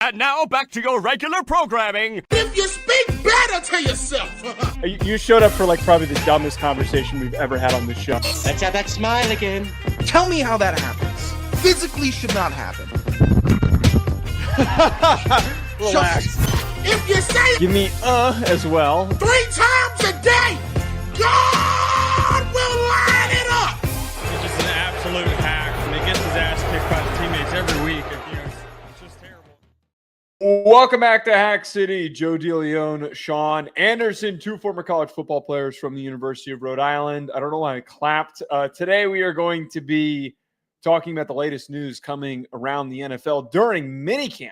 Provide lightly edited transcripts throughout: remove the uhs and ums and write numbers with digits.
And now back to your regular programming. If you speak better to yourself. You showed up for probably the dumbest conversation we've ever had on this show. Let's have that smile again. Tell me how that happens. Physically should not happen. Relax. If you say Give me as well. 3 times a day, God will line it up. He's just an absolute hack, and he gets his ass kicked by the teammates every week. It's just terrible. Welcome back to Hack City. Joe DeLeone, Sean Anderson, 2 former college football players from the University of Rhode Island. I don't know why I clapped. Today we are going to be talking about the latest news coming around the NFL during Minicamp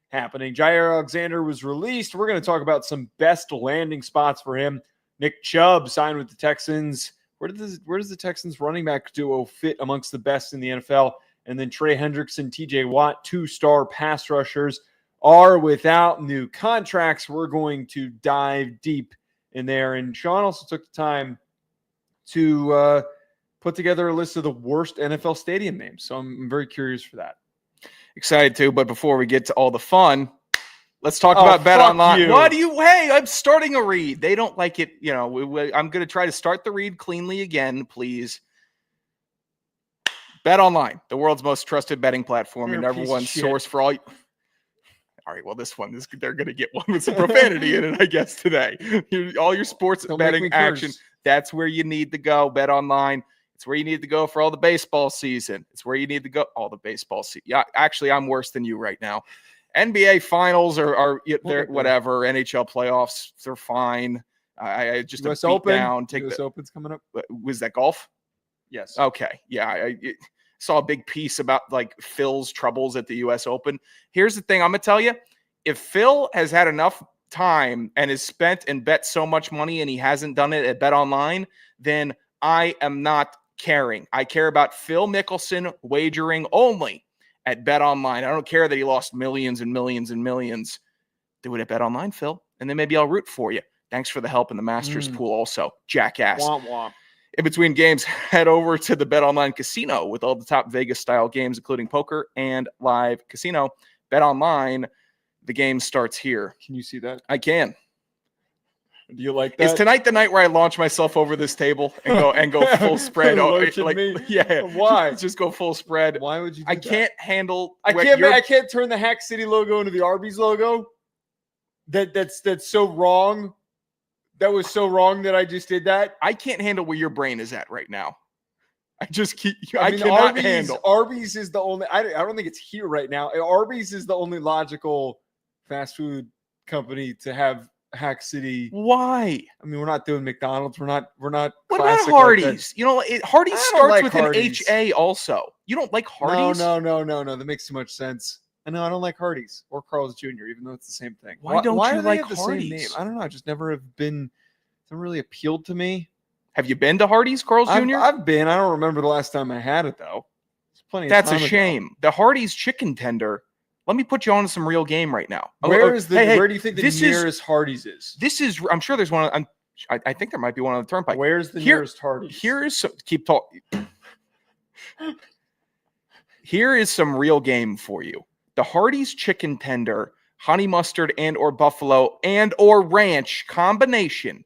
happening. Jaire Alexander was released. We're going to talk about some best landing spots for him. Nick Chubb signed with the Texans. Where does the Texans running back duo fit amongst the best in the NFL? And then Trey Hendrickson, TJ Watt, 2-star pass rushers, are without new contracts. We're going to dive deep in there. And Sean also took the time to put together a list of the worst NFL stadium names. So I'm very curious for that. Excited to, but before we get to all the fun, let's talk about Bet Online. What do you? Hey, I'm starting a read. They don't like it. You know, I'm going to try to start the read cleanly again, please. Bet Online, the world's most trusted betting platform and number one source for all. All right, well, they're going to get one with some profanity in it, I guess, today. All your sports betting action, that's where you need to go. Bet Online. It's where you need to go for all the baseball season. It's where you need to go all the baseball season. Yeah, actually, I'm worse than you right now. NBA finals are they're whatever. NHL playoffs, they're fine. I just US Open. Down. US Open's coming up. Was that golf? Yes. Okay. Yeah. I saw a big piece about Phil's troubles at the US Open. Here's the thing I'm gonna tell you: if Phil has had enough time and has spent and bet so much money and he hasn't done it at Bet Online, then I am not caring. I care about Phil Mickelson wagering only at Bet Online. I don't care that he lost millions and millions and millions. Do it at Bet Online, Phil, and then maybe I'll root for you. Thanks for the help in the Masters pool also, jackass. Womp womp. In between games, head over to the Bet Online casino with all the top Vegas-style games, including poker and live casino. Bet Online, the game starts here. Can you see that? I can. Do you like that? Is tonight the night where I launch myself over this table and go full spread? Yeah. Why? Just go full spread. Why would you? I can't handle. I can't turn the Hack City logo into the Arby's logo. That's so wrong. That was so wrong that I just did that. I can't handle where your brain is at right now. I cannot handle. Arby's is the only. I don't think it's here right now. Arby's is the only logical fast food company to have Hack City. Why? I mean, we're not doing McDonald's. We're not. What about Hardee's? Like Hardee's starts with Hardee's. an HA also. You don't like Hardee's? No. That makes too much sense. I know I don't like Hardee's or Carl's Jr., even though it's the same thing. Why don't you like Hardee's? I don't know. I just never have been. It's never really appealed to me. Have you been to Hardee's, Carl's Jr.? I've been. I don't remember the last time I had it though. It's plenty. That's a shame. Ago. The Hardee's chicken tender. Let me put you on some real game right now. Where do you think the nearest Hardee's is? This is. I'm sure there's one. I think there might be one on the turnpike. Where's the nearest Hardee's? Here is some. Keep talking. Here is some real game for you. The Hardee's chicken tender, honey mustard and or buffalo and or ranch combination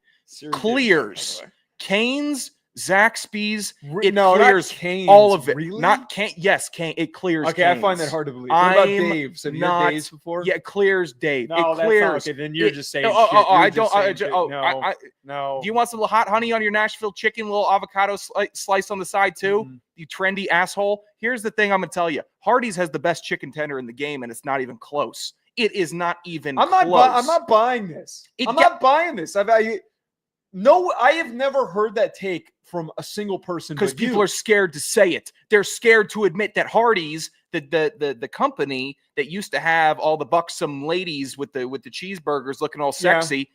clears Cane's, Zaxby's. It clears Cane's, all of it. Really? Not Cane. Yes, Cane. It clears. Okay, Cane's. I find that hard to believe. What about Dave's? Have you heard Dave's before? Yeah, it clears Dave. No, it clears. Okay, then you're just saying. I don't. No. Do you want some hot honey on your Nashville chicken? Little avocado slice on the side too. You trendy asshole. Here's the thing I'm gonna tell you. Hardee's has the best chicken tender in the game, and it's not even close. It is not even close. I'm not buying this. I'm not buying this. I have never heard that take from a single person. Because people are scared to say it. They're scared to admit that Hardee's, the company that used to have all the buxom ladies with the cheeseburgers looking all sexy,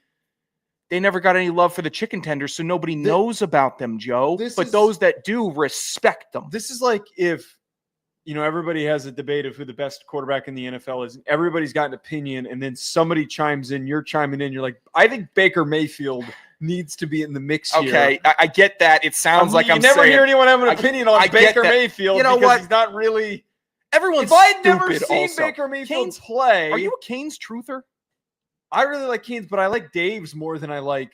they never got any love for the chicken tenders, so nobody knows about them, Joe. But those that do respect them. This is like if everybody has a debate of who the best quarterback in the NFL is. Everybody's got an opinion, and then somebody chimes in. You're chiming in. You're like, I think Baker Mayfield needs to be in the mix here. Okay, I get that. It sounds like you never hear anyone have an opinion on Baker Mayfield because he's not really Everyone's If I had never stupid seen also. Baker Mayfield Canes, play, are you a Canes truther? I really like Canes, but I like Dave's more than I like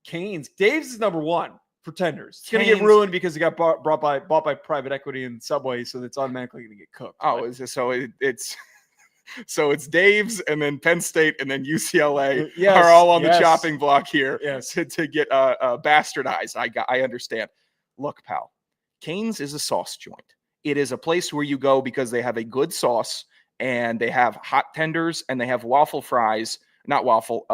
Canes. Dave's is number one for tenders. It's going to get Canes- ruined because it got bought by private equity and Subway, so it's automatically going to get cooked. Oh, But- is it, so it's Dave's and then Penn State and then UCLA Yes, are all on the yes. chopping block here Yes. to get bastardized. I understand. Look, pal, Canes is a sauce joint. It is a place where you go because they have a good sauce and they have hot tenders and they have waffle fries, not waffle,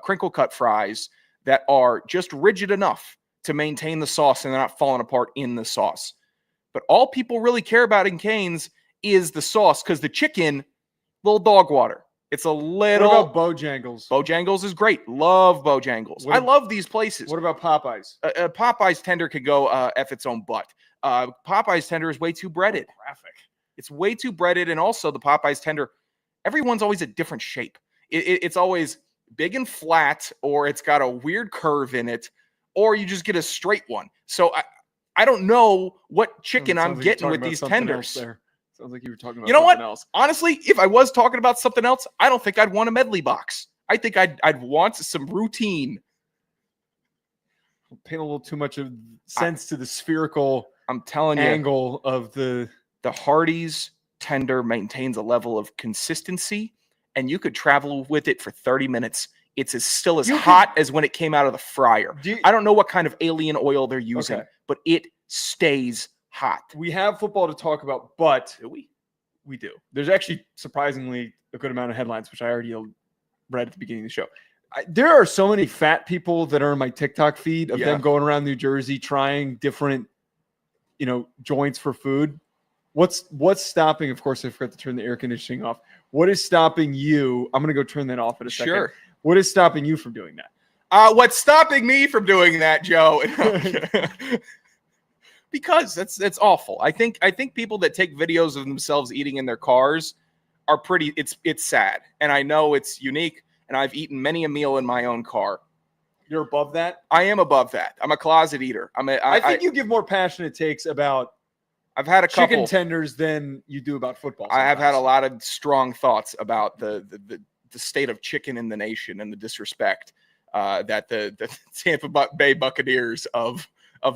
crinkle cut fries that are just rigid enough to maintain the sauce and they're not falling apart in the sauce. But all people really care about in Canes is the sauce because the chicken, little dog water. It's a little. What about Bojangles? Bojangles is great. Love Bojangles. What I ab- love these places. What about Popeyes? Popeye's tender could go F its own butt. Popeye's tender is way too breaded. Graphic. It's way too breaded. And also the Popeye's tender, everyone's always a different shape. It's always big and flat, or it's got a weird curve in it, or you just get a straight one. So I don't know what chicken I'm getting with these tenders. Sounds like you were talking about You know what? something else. Honestly, if I was talking about something else, I don't think I'd want a medley box. I think I'd want some routine. Paying a little too much of sense to the spherical I'm telling you, angle of the Hardee's tender maintains a level of consistency, and you could travel with it for 30 minutes. It's still as hot as when it came out of the fryer. I don't know what kind of alien oil they're using, but it stays hot. We have football to talk about, but we do. There's actually surprisingly a good amount of headlines, which I already read at the beginning of the show. There are so many fat people that are in my TikTok feed of them going around New Jersey trying different, joints for food. What's stopping? Of course, I forgot to turn the air conditioning off. What is stopping you? I'm going to go turn that off in a second. Sure. What is stopping you from doing that? What's stopping me from doing that, Joe? Because that's awful. I think people that take videos of themselves eating in their cars are pretty. It's sad, and I know it's unique. And I've eaten many a meal in my own car. You're above that? I am above that. I'm a closet eater. I think you give more passionate takes about I've had a couple chicken tenders than you do about football. I have had a lot of strong thoughts about the state of chicken in the nation and the disrespect that the Tampa Bay Buccaneers of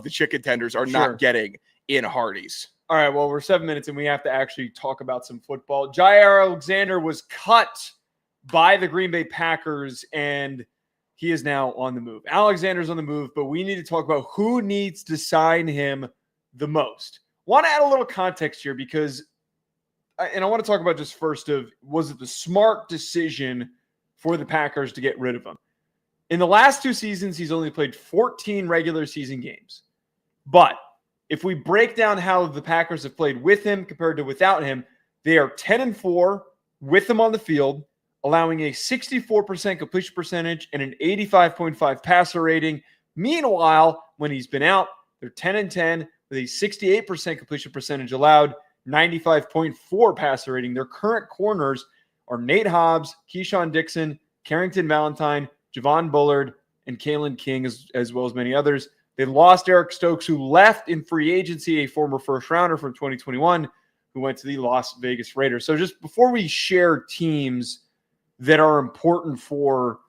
the chicken tenders are not getting in Hardee's. All right, well, we're 7 minutes and we have to actually talk about some football. Jaire Alexander was cut by the Green Bay Packers, and he is now on the move. Alexander's on the move, but we need to talk about who needs to sign him the most. Want to add a little context here because, and I want to talk about just first was it the smart decision for the Packers to get rid of him? In the last 2 seasons, he's only played 14 regular season games. But if we break down how the Packers have played with him compared to without him, they are 10-4 with him on the field, allowing a 64% completion percentage and an 85.5 passer rating. Meanwhile, when he's been out, they're 10-10 with a 68% completion percentage allowed, 95.4 passer rating. Their current corners are Nate Hobbs, Keyshawn Dixon, Carrington Valentine, Javon Bullard, and Kalen King, as well as many others. They lost Eric Stokes, who left in free agency, a former first-rounder from 2021, who went to the Las Vegas Raiders. So just before we share teams that are important to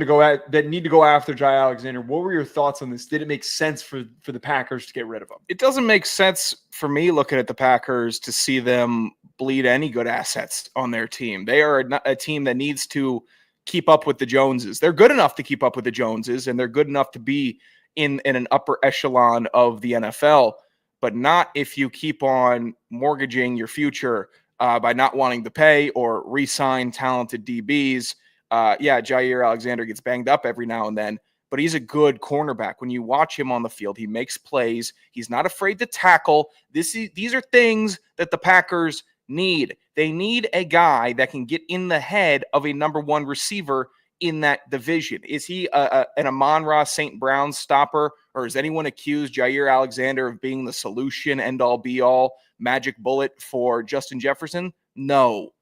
go at, that need to go after Jaire Alexander, what were your thoughts on this? Did it make sense for the Packers to get rid of him? It doesn't make sense for me looking at the Packers to see them bleed any good assets on their team. They are a team that needs to keep up with the Joneses. They're good enough to keep up with the Joneses, and they're good enough to be in an upper echelon of the NFL, but not if you keep on mortgaging your future by not wanting to pay or re-sign talented DBs. Jaire Alexander gets banged up every now and then, but he's a good cornerback. When you watch him on the field, he makes plays. He's not afraid to tackle. These are things that the Packers need. They need a guy that can get in the head of a number one receiver in that division. Is he an Amon-Ra St. Brown stopper, or has anyone accused Jaire Alexander of being the solution, end-all, be-all, magic bullet for Justin Jefferson? No.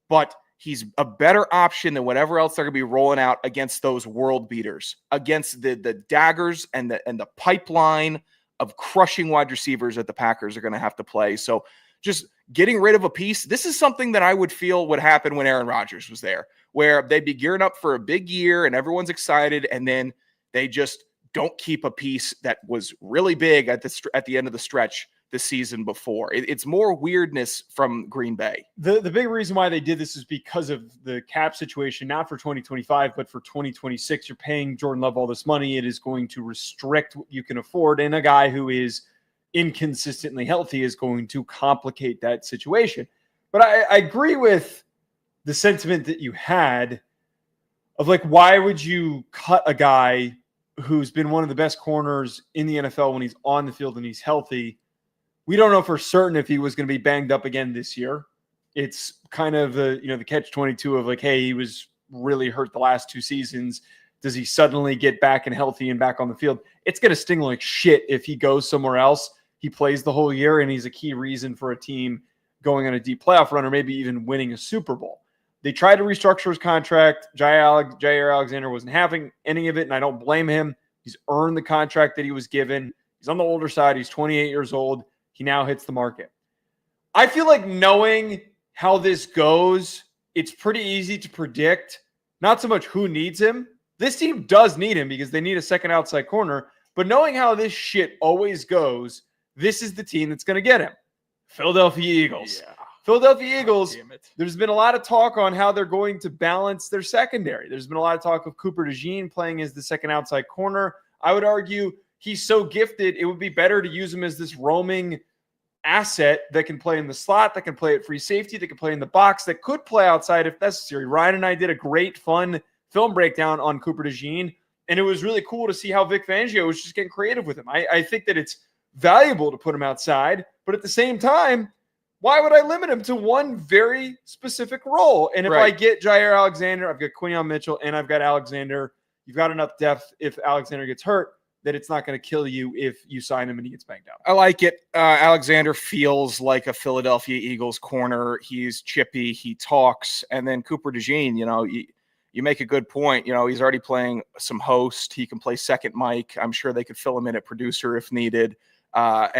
But he's a better option than whatever else they're going to be rolling out against those world beaters, against the daggers and the pipeline of crushing wide receivers that the Packers are going to have to play. So just getting rid of a piece, this is something that I would feel would happen when Aaron Rodgers was there, where they'd be gearing up for a big year and everyone's excited, and then they just don't keep a piece that was really big at the end of the stretch the season before. It's more weirdness from Green Bay. The big reason why they did this is because of the cap situation, not for 2025, but for 2026. You're paying Jordan Love all this money. It is going to restrict what you can afford, and a guy who is inconsistently healthy is going to complicate that situation. But I agree with the sentiment that you had of like, why would you cut a guy who's been one of the best corners in the NFL when he's on the field and he's healthy? We don't know for certain if he was going to be banged up again this year. It's kind of the catch-22 of like, hey, he was really hurt the last 2 seasons. Does he suddenly get back and healthy and back on the field? It's going to sting like shit if he goes somewhere else. He plays the whole year, and he's a key reason for a team going on a deep playoff run or maybe even winning a Super Bowl. They tried to restructure his contract. Jaire Alexander wasn't having any of it, and I don't blame him. He's earned the contract that he was given. He's on the older side. He's 28 years old. He now hits the market. I feel like knowing how this goes, it's pretty easy to predict not so much who needs him. This team does need him because they need a second outside corner. But knowing how this shit always goes, this is the team that's going to get him. Philadelphia Eagles. Yeah. Philadelphia Eagles, there's been a lot of talk on how they're going to balance their secondary. There's been a lot of talk of Cooper DeJean playing as the second outside corner. I would argue he's so gifted, it would be better to use him as this roaming asset that can play in the slot, that can play at free safety, that can play in the box, that could play outside if necessary. Ryan and I did a great, fun film breakdown on Cooper DeJean, and it was really cool to see how Vic Fangio was just getting creative with him. I think that it's valuable to put him outside, but at the same time, why would I limit him to one very specific role? And if I get Jaire Alexander, I've got Quinyon Mitchell, and I've got Alexander, you've got enough depth if Alexander gets hurt that it's not going to kill you if you sign him and he gets banged up. I like it. Alexander feels like a Philadelphia Eagles corner. He's chippy. He talks. And then Cooper DeJean, you make a good point. He's already playing some host. He can play second mic. I'm sure they could fill him in at producer if needed. It's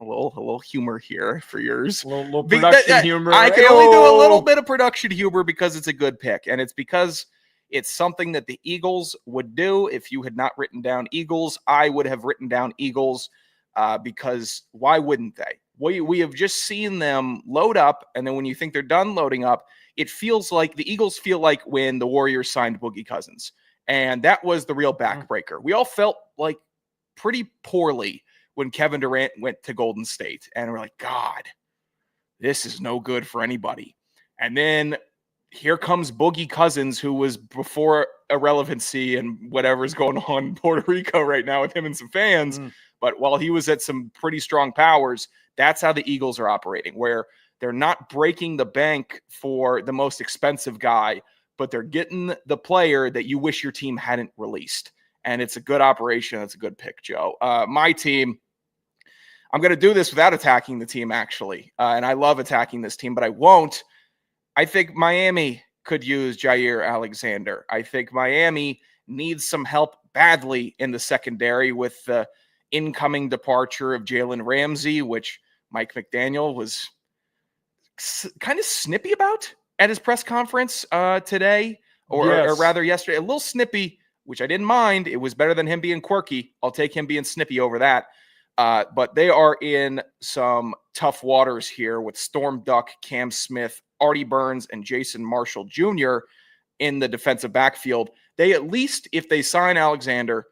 a little humor here for yours. A little production humor. I can only do a little bit of production humor because it's a good pick. And it's because it's something that the Eagles would do. If you had not written down Eagles, I would have written down Eagles because why wouldn't they? We have just seen them load up, and then when you think they're done loading up, it feels like the Eagles feel like when the Warriors signed Boogie Cousins, and that was the real backbreaker. We all felt like pretty poorly when Kevin Durant went to Golden State, and we're like, God, this is no good for anybody. And then here comes Boogie Cousins, who was before irrelevancy and whatever's going on in Puerto Rico right now with him and some fans. But while he was at some pretty strong powers, that's how the Eagles are operating, where they're not breaking the bank for the most expensive guy, but they're getting the player that you wish your team hadn't released. And it's a good operation. It's a good pick, Joe. My team, I'm going to do this without attacking the team, actually. And I love attacking this team, but I won't. I think Miami could use Jaire Alexander. I think Miami needs some help badly in the secondary with the incoming departure of Jalen Ramsey, which Mike McDaniel was kind of snippy about at his press conference today, or rather yesterday. A little snippy, which I didn't mind. It was better than him being quirky. I'll take him being snippy over that. But they are in some tough waters here with Storm Duck, Cam Smith, Artie Burns, and Jason Marshall Jr. in the defensive backfield. They at least, if they sign Alexander,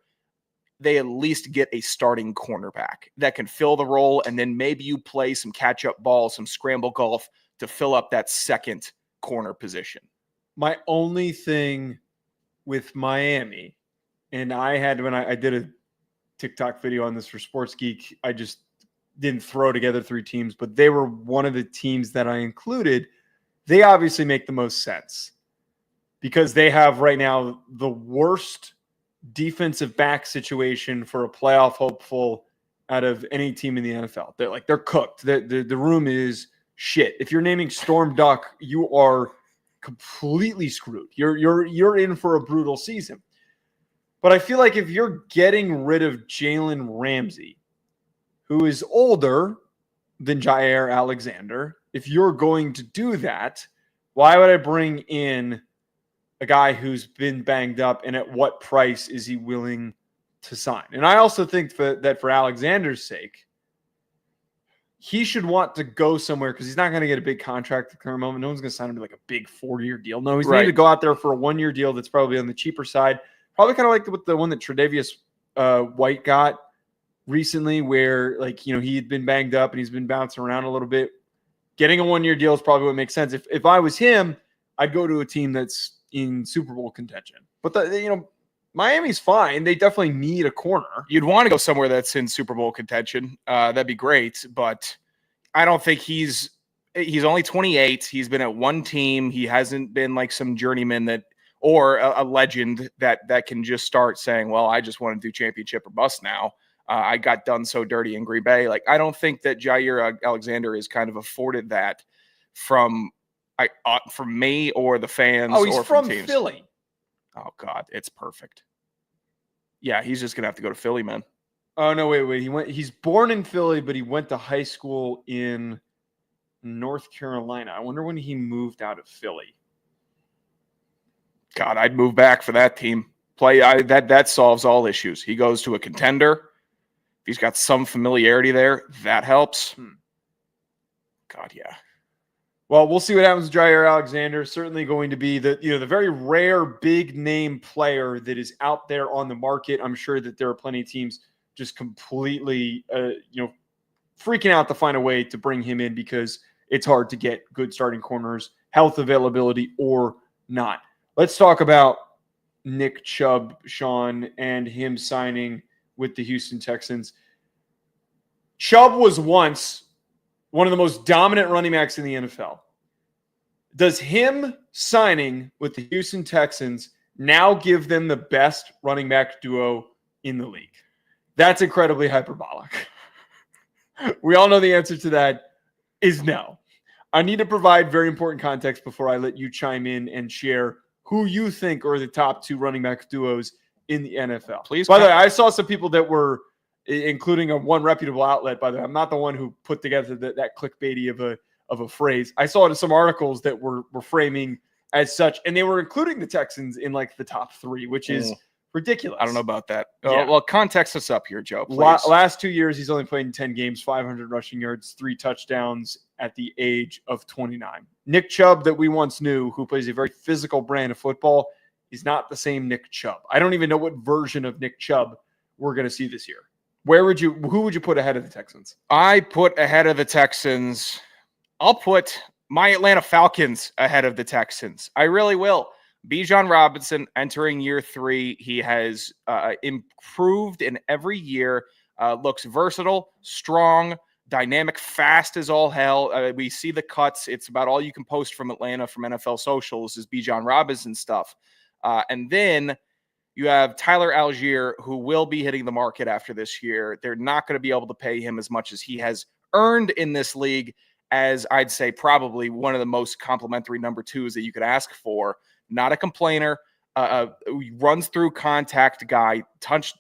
they at least get a starting cornerback that can fill the role, and then maybe you play some catch-up ball, some scramble golf to fill up that second corner position. My only thing with Miami, and when I did a TikTok video on this for Sports Geek, I just didn't throw together 3 teams, but they were one of the teams that I included. They obviously make the most sense because they have right now the worst defensive back situation for a playoff hopeful out of any team in the NFL. They're cooked. The room is shit. If you're naming Storm Duck, you are completely screwed. You're in for a brutal season. But I feel like if you're getting rid of Jalen Ramsey, who is older than Jaire Alexander, if you're going to do that, why would I bring in a guy who's been banged up, and at what price is he willing to sign? And I also think that for Alexander's sake, he should want to go somewhere because he's not going to get a big contract at the current moment. No one's going to sign him to like a big 4-year deal. No, he's going to go out there for a 1-year deal that's probably on the cheaper side. Probably kind of like the one that Tre'Davious White got recently, where he had been banged up and he's been bouncing around a little bit. Getting a 1-year deal is probably what makes sense. If I was him, I'd go to a team that's in Super Bowl contention. But Miami's fine. They definitely need a corner. You'd want to go somewhere that's in Super Bowl contention. That'd be great. But I don't think he's only 28. He's been at one team. He hasn't been like some journeyman or a legend that can just start saying, well, I just want to do championship or bust now. I got done so dirty in Green Bay. Like, I don't think that Jaire Alexander is kind of afforded that from me or the fans. Oh, he's or from teams. Philly. Oh, God, it's perfect. Yeah, he's just going to have to go to Philly, man. Oh, no, wait. He's born in Philly, but he went to high school in North Carolina. I wonder when he moved out of Philly. God, I'd move back for that team. That solves all issues. He goes to a contender. If he's got some familiarity there, that helps. God, yeah. Well, we'll see what happens with Jaire Alexander. Certainly going to be the very rare big name player that is out there on the market. I'm sure that there are plenty of teams just completely freaking out to find a way to bring him in because it's hard to get good starting corners, health availability or not. Let's talk about Nick Chubb, Sean, and him signing with the Houston Texans. Chubb was once one of the most dominant running backs in the NFL. Does him signing with the Houston Texans now give them the best running back duo in the league? That's incredibly hyperbolic. We all know the answer to that is no. I need to provide very important context before I let you chime in and share who you think are the top 2 running back duos in the NFL. Please. By the way, I saw some people that were, including one reputable outlet, by the way. I'm not the one who put together that clickbaity of a phrase. I saw it in some articles that were framing as such, and they were including the Texans in like the top 3, which is ridiculous. I don't know about that. Yeah. Well, context us up here, Joe, please. Last 2 years, he's only played in 10 games, 500 rushing yards, 3 touchdowns at the age of 29. Nick Chubb that we once knew, who plays a very physical brand of football, is not the same Nick Chubb. I don't even know what version of Nick Chubb we're going to see this year. Who would you put ahead of the Texans? I put ahead of the Texans. I'll put my Atlanta Falcons ahead of the Texans. I really will. Bijan Robinson entering year 3. He has improved in every year, looks versatile, strong, dynamic, fast as all hell. We see the cuts. It's about all you can post from Atlanta from NFL socials is Bijan Robinson stuff. And then you have Tyler Algier, who will be hitting the market after this year. They're not going to be able to pay him as much as he has earned in this league, as I'd say probably one of the most complimentary number 2s that you could ask for. Not a complainer, runs through contact guy, tons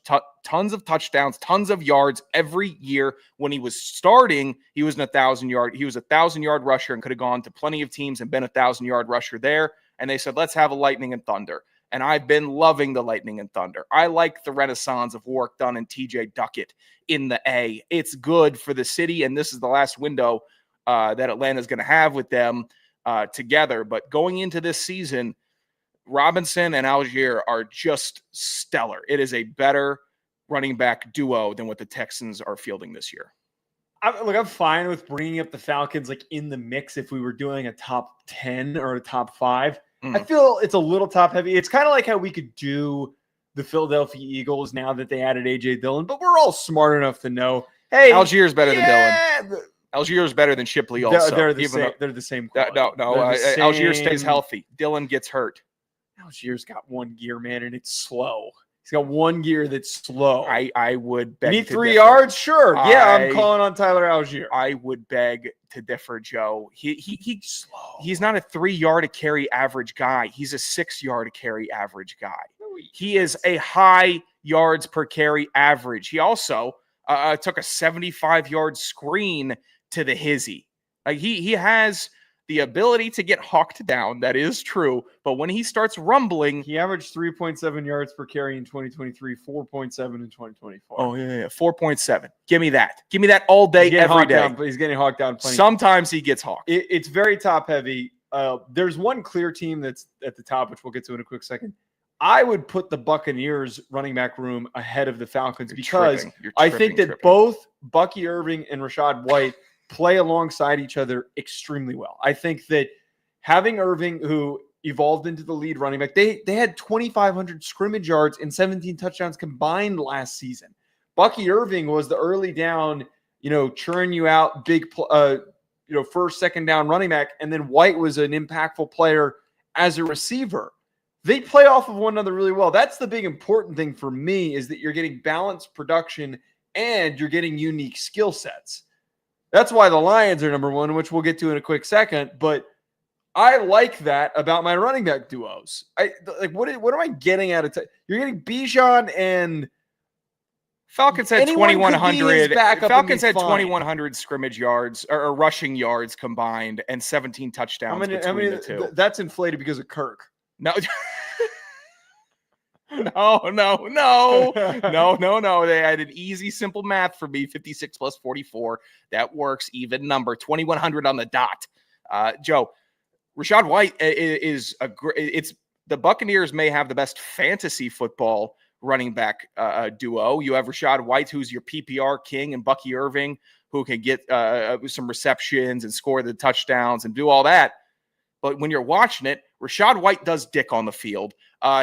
of touchdowns, tons of yards every year. When he was starting, he was 1,000-yard rusher and could have gone to plenty of teams and been 1,000-yard rusher there. And they said, let's have a Lightning and Thunder. And I've been loving the Lightning and Thunder. I like the renaissance of work done in TJ Duckett in the A. It's good for the city, and this is the last window that Atlanta's going to have with them together. But going into this season, Robinson and Algier are just stellar. It is a better running back duo than what the Texans are fielding this year. I'm fine with bringing up the Falcons like in the mix if we were doing a top 10 or a top 5. I feel it's a little top heavy. It's kind of like how we could do the Philadelphia Eagles now that they added A.J. Dillon, but we're all smart enough to know, hey, Algier's better than Dillon. Algier's better than Shipley also. They're the same quality. No. Algier stays healthy. Dillon gets hurt. Algier's got one gear, man, and it's slow. He's got one gear that's slow. I would beg. You need 3 yards? Sure. I'm calling on Tyler Algier. I would beg to differ, Joe. He's slow. He's not a 3 yard a carry average guy. He's a 6 yard a carry average guy. No, He is a high yards per carry average. He also took a 75-yard screen to the hizzy. Like he has the ability to get hawked down. That is true. But when he starts rumbling, he averaged 3.7 yards per carry in 2023, 4.7 in 2024. Oh, yeah. 4.7. Give me that. Give me that all day, every day. He's getting hawked down plenty. Sometimes he gets hawked. It's very top heavy. There's one clear team that's at the top, which we'll get to in a quick second. I would put the Buccaneers running back room ahead of the Falcons because I think that both Bucky Irving and Rachaad White play alongside each other extremely well. I think that having Irving, who evolved into the lead running back, they had 2,500 scrimmage yards and 17 touchdowns combined last season. Bucky Irving was the early down, churn you out big, first, second down running back, and then White was an impactful player as a receiver. They play off of one another really well. That's the big important thing for me, is that you're getting balanced production and you're getting unique skill sets. That's why the Lions are number one, which we'll get to in a quick second. But I like that about my running back duos. What am I getting at? You're getting Bijan and Falcons had 2,100. Falcons had 2,100 scrimmage yards or rushing yards combined and 17 touchdowns between the two. That's inflated because of Kirk. No. No. They had an easy, simple math for me. 56 plus 44. That works. Even number. 2,100 on the dot. Joe, Rachaad White is the Buccaneers may have the best fantasy football running back duo. You have Rachaad White, who's your PPR king, and Bucky Irving, who can get some receptions and score the touchdowns and do all that. But when you're watching it, Rachaad White does dick on the field.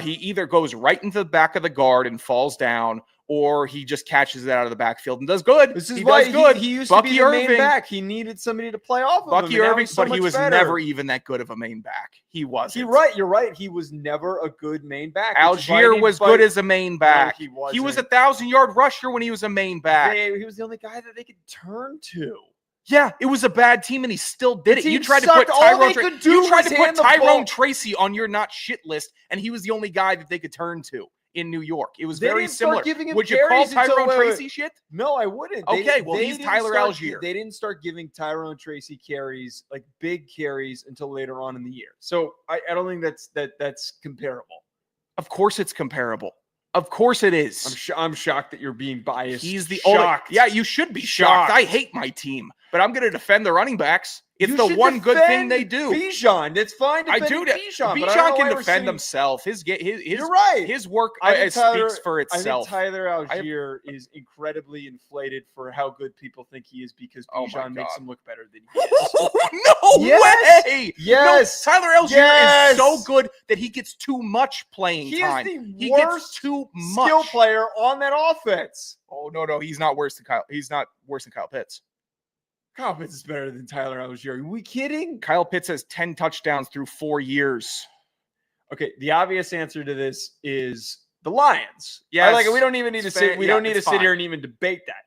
He either goes right into the back of the guard and falls down, or he just catches it out of the backfield and does good. This is why he used to be the main back. He needed somebody to play off of Bucky Irving, but he was never even that good of a main back. He wasn't. You're right. He was never a good main back. Algier was good as a main back. No, he was a 1,000-yard rusher when he was a main back. He was the only guy that they could turn to. Yeah, it was a bad team, and he still did it. You tried to put Tyrone Tracy on your not shit list, and he was the only guy that they could turn to in New York. It was very similar. Would you call Tyrone Tracy shit? No, I wouldn't. Okay, he's Tyler Algier. They didn't start giving Tyrone Tracy carries, like big carries, until later on in the year. So I don't think that's comparable. Of course it's comparable. Of course it is. I'm shocked that you're being biased. He's the only. Yeah, you should be shocked. I hate my team, but I'm going to defend the running backs. It's the one good thing they do. Bijan, that's fine. I do that. Bijan can defend himself. You're right. His work speaks for itself. I think Tyler Algier is incredibly inflated for how good people think he is because Bijan makes him look better than he is. Way! Yes. No, Tyler Algier is so good that he gets too much playing time. He gets too much skill player on that offense. Oh no, he's not worse than Kyle. He's not worse than Kyle Pitts. Kyle Pitts is better than Tyler Algier. Are we kidding? Kyle Pitts has 10 touchdowns through 4 years. Okay, the obvious answer to this is the Lions. Yeah, we don't even need to sit. We don't need to sit here and even debate that.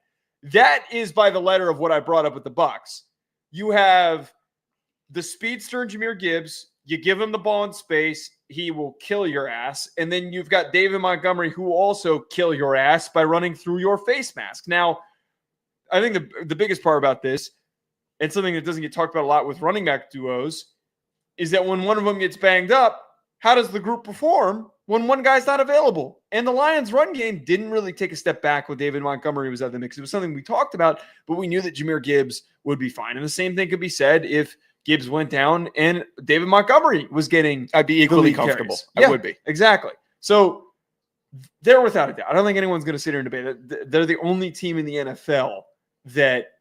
That is by the letter of what I brought up with the Bucs. You have the speedster Jahmyr Gibbs. You give him the ball in space, he will kill your ass. And then you've got David Montgomery, who will also kill your ass by running through your face mask. Now, I think the biggest part about this, and something that doesn't get talked about a lot with running back duos, is that when one of them gets banged up, how does the group perform when one guy's not available? And the Lions' run game didn't really take a step back when David Montgomery was out of the mix. It was something we talked about, but we knew that Jahmyr Gibbs would be fine. And the same thing could be said if Gibbs went down and David Montgomery was getting I'd be equally comfortable. I would be. Exactly. So they're without a doubt. I don't think anyone's going to sit here and debate that. They're the only team in the NFL that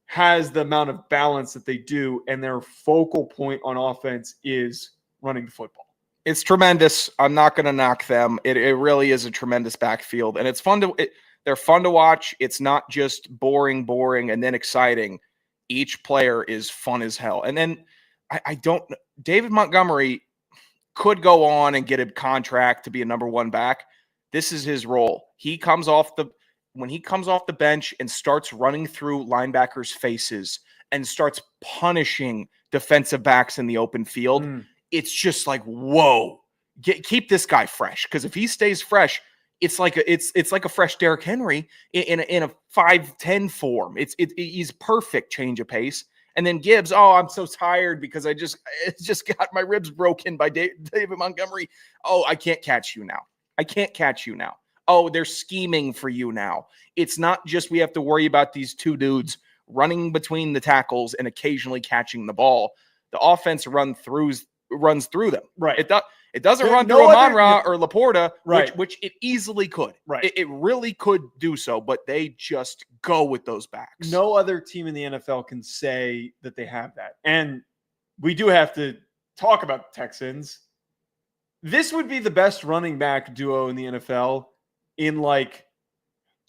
has the amount of balance that they do, and their focal point on offense is running the football. It's tremendous. I'm not going to knock them. It really is a tremendous backfield, and it's fun they're fun to watch. It's not just boring, and then exciting. Each player is fun as hell. And then David Montgomery could go on and get a contract to be a number one back. This is his role. When he comes off the bench and starts running through linebackers' faces and starts punishing defensive backs in the open field, it's just like, whoa, keep this guy fresh, because if he stays fresh, it's like a fresh Derrick Henry in a 5'10" form. He's perfect change of pace. And then Gibbs, I'm so tired because I just got my ribs broken by David Montgomery. I can't catch you now. I can't catch you now. They're scheming for you now. It's not just we have to worry about these two dudes running between the tackles and occasionally catching the ball. The offense runs through them. Right. It doesn't run through Amon-Ra or Laporta, which it easily could. Right. It really could do so, but they just go with those backs. No other team in the NFL can say that they have that. And we do have to talk about the Texans. This would be the best running back duo in the NFL in like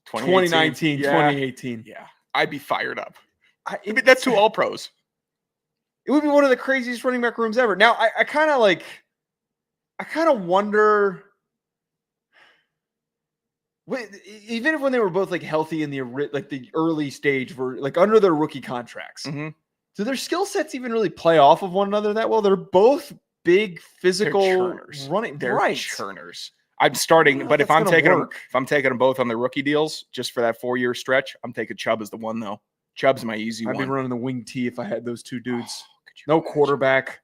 2019, 2018. Yeah. I'd be fired up. I mean, that's 2 All-Pros. It would be one of the craziest running back rooms ever. Now, I kind of wonder, even if when they were both like healthy in the early stage, were like under their rookie contracts, do their skill sets even really play off of one another that well? They're both big, physical running. They're churners. I'm starting, but if I'm taking them both on the rookie deals just for that 4-year stretch, I'm taking Chubb as the one though. Chubb's my easy one. I'd be running the wing tee if I had those two dudes. No quarterback.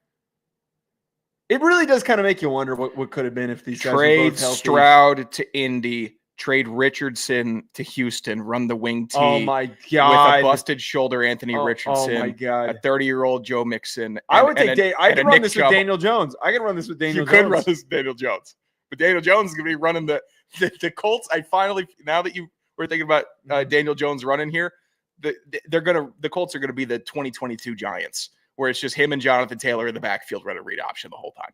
It really does kind of make you wonder what could have been if these guys were both healthy. Stroud to Indy, trade Richardson to Houston, run the wing tee. Oh my God. With a busted shoulder, Anthony Richardson. Oh my God. A 30-year-old Joe Mixon. I can run this with Daniel Jones. I can run this with Daniel Jones. You could run this with Daniel Jones. But Daniel Jones is going to be running the Colts. Now that you were thinking about Daniel Jones running here, the Colts are going to be the 2022 Giants, where it's just him and Jonathan Taylor in the backfield running read option the whole time.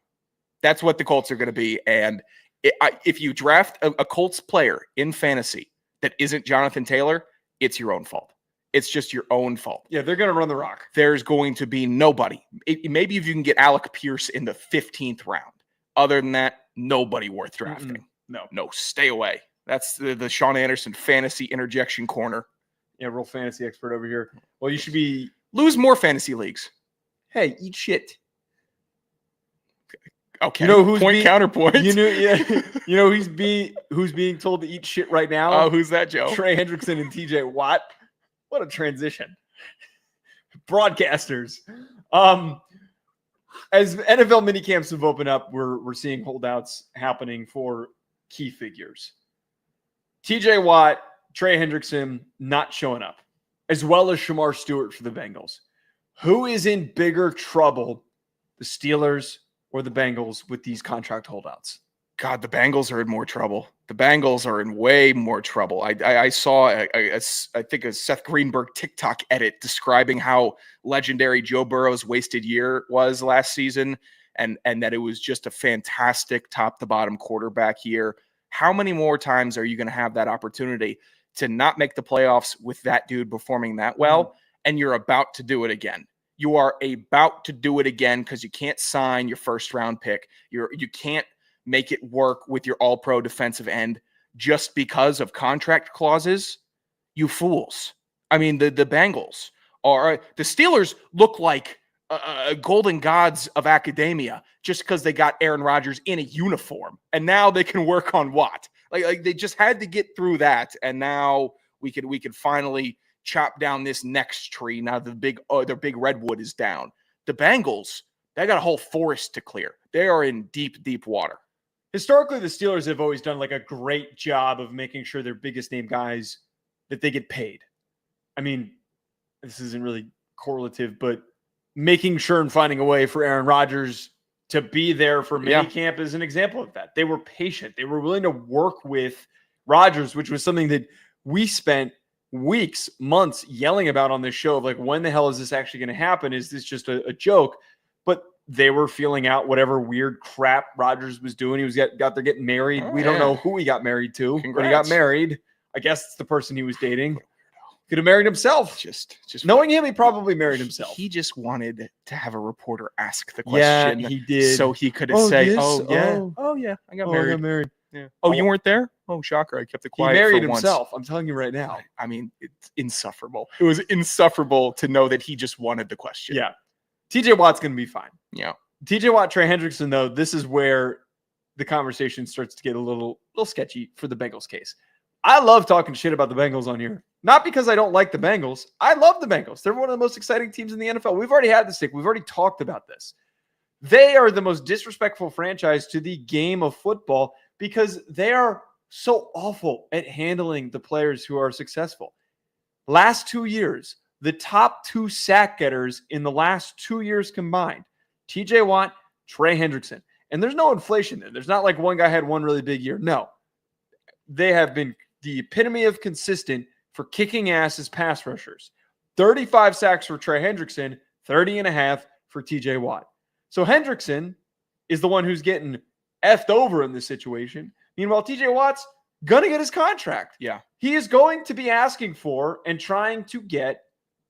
That's what the Colts are going to be. And if you draft a Colts player in fantasy that isn't Jonathan Taylor, it's your own fault. It's just your own fault. Yeah, they're going to run the rock. There's going to be nobody. Maybe if you can get Alec Pierce in the 15th round. Other than that, nobody worth drafting. No, stay away. That's the Sean Anderson fantasy interjection corner. Yeah, real fantasy expert over here. Well, you should be lose more fantasy leagues. Hey, eat shit. Okay. You know who's counterpoint. You know who's being told to eat shit right now? Oh, who's that, Joe? Trey Hendrickson and TJ Watt. What a transition. Broadcasters. As NFL minicamps have opened up, we're seeing holdouts happening for key figures. TJ Watt, Trey Hendrickson not showing up, as well as Shamar Stewart for the Bengals. Who is in bigger trouble, the Steelers or the Bengals, with these contract holdouts? God, the Bengals are in more trouble. The Bengals are in way more trouble. I saw, I think, a Seth Greenberg TikTok edit describing how legendary Joe Burrow's wasted year was last season, and that it was just a fantastic top-to-bottom quarterback year. How many more times are you going to have that opportunity to not make the playoffs with that dude performing that well, and you're about to do it again? You are about to do it again because you can't sign your first-round pick. You can't make it work with your all-pro defensive end just because of contract clauses. You fools. I mean, the Bengals are – the Steelers look like golden gods of academia just because they got Aaron Rodgers in a uniform, and now they can work on Watt. Like they just had to get through that, and now we could finally chop down this next tree. Now the big redwood is down. The Bengals, they got a whole forest to clear. They are in deep, deep water. Historically, the Steelers have always done like a great job of making sure their biggest name guys, that they get paid. I mean, this isn't really correlative, but making sure and finding a way for Aaron Rodgers to be there for minicamp is an example of that. They were patient. They were willing to work with Rodgers, which was something that we spent weeks, months yelling about on this show of like, when the hell is this actually going to happen? Is this just a joke? But they were feeling out whatever weird crap Rodgers was doing. He was got there getting married. We don't know who he got married to, but he got married. I guess it's the person he was dating. Could have married himself. Just knowing him, he probably married himself. He just wanted to have a reporter ask the question. Yeah, he did. So he could say, yes? "Oh yeah, I got married." Yeah. Oh, you weren't there? Oh, shocker! I kept it quiet. He married for himself. Once. I'm telling you right now. I mean, it's insufferable. It was insufferable to know that he just wanted the question. Yeah. TJ Watt's going to be fine. Yeah. TJ Watt, Trey Hendrickson, though, this is where the conversation starts to get a little sketchy for the Bengals case. I love talking shit about the Bengals on here. Not because I don't like the Bengals. I love the Bengals. They're one of the most exciting teams in the NFL. We've already had this stick. We've already talked about this. They are the most disrespectful franchise to the game of football because they are so awful at handling the players who are successful. Last 2 years, the top 2 sack getters in the last 2 years combined, TJ Watt, Trey Hendrickson. And there's no inflation there. There's not like one guy had one really big year. No. They have been the epitome of consistent for kicking ass as pass rushers. 35 sacks for Trey Hendrickson, 30 and a half for TJ Watt. So Hendrickson is the one who's getting effed over in this situation. Meanwhile, TJ Watt's going to get his contract. Yeah. He is going to be asking for and trying to get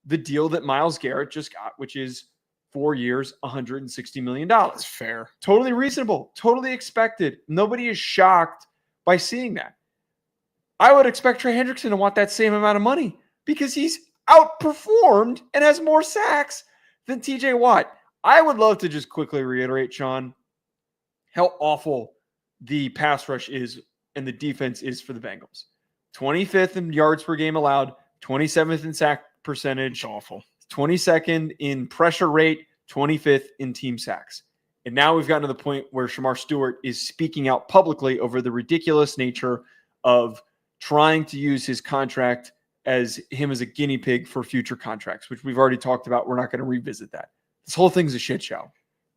the deal that Myles Garrett just got, which is 4 years, $160 million. That's fair. Totally reasonable. Totally expected. Nobody is shocked by seeing that. I would expect Trey Hendrickson to want that same amount of money because he's outperformed and has more sacks than TJ Watt. I would love to just quickly reiterate, Sean, how awful the pass rush is and the defense is for the Bengals. 25th in yards per game allowed, 27th in sack percentage. It's awful. 22nd in pressure rate, 25th in team sacks. And now we've gotten to the point where Shamar Stewart is speaking out publicly over the ridiculous nature of trying to use his contract as him as a guinea pig for future contracts, which we've already talked about. We're not going to revisit that. This whole thing's a shit show.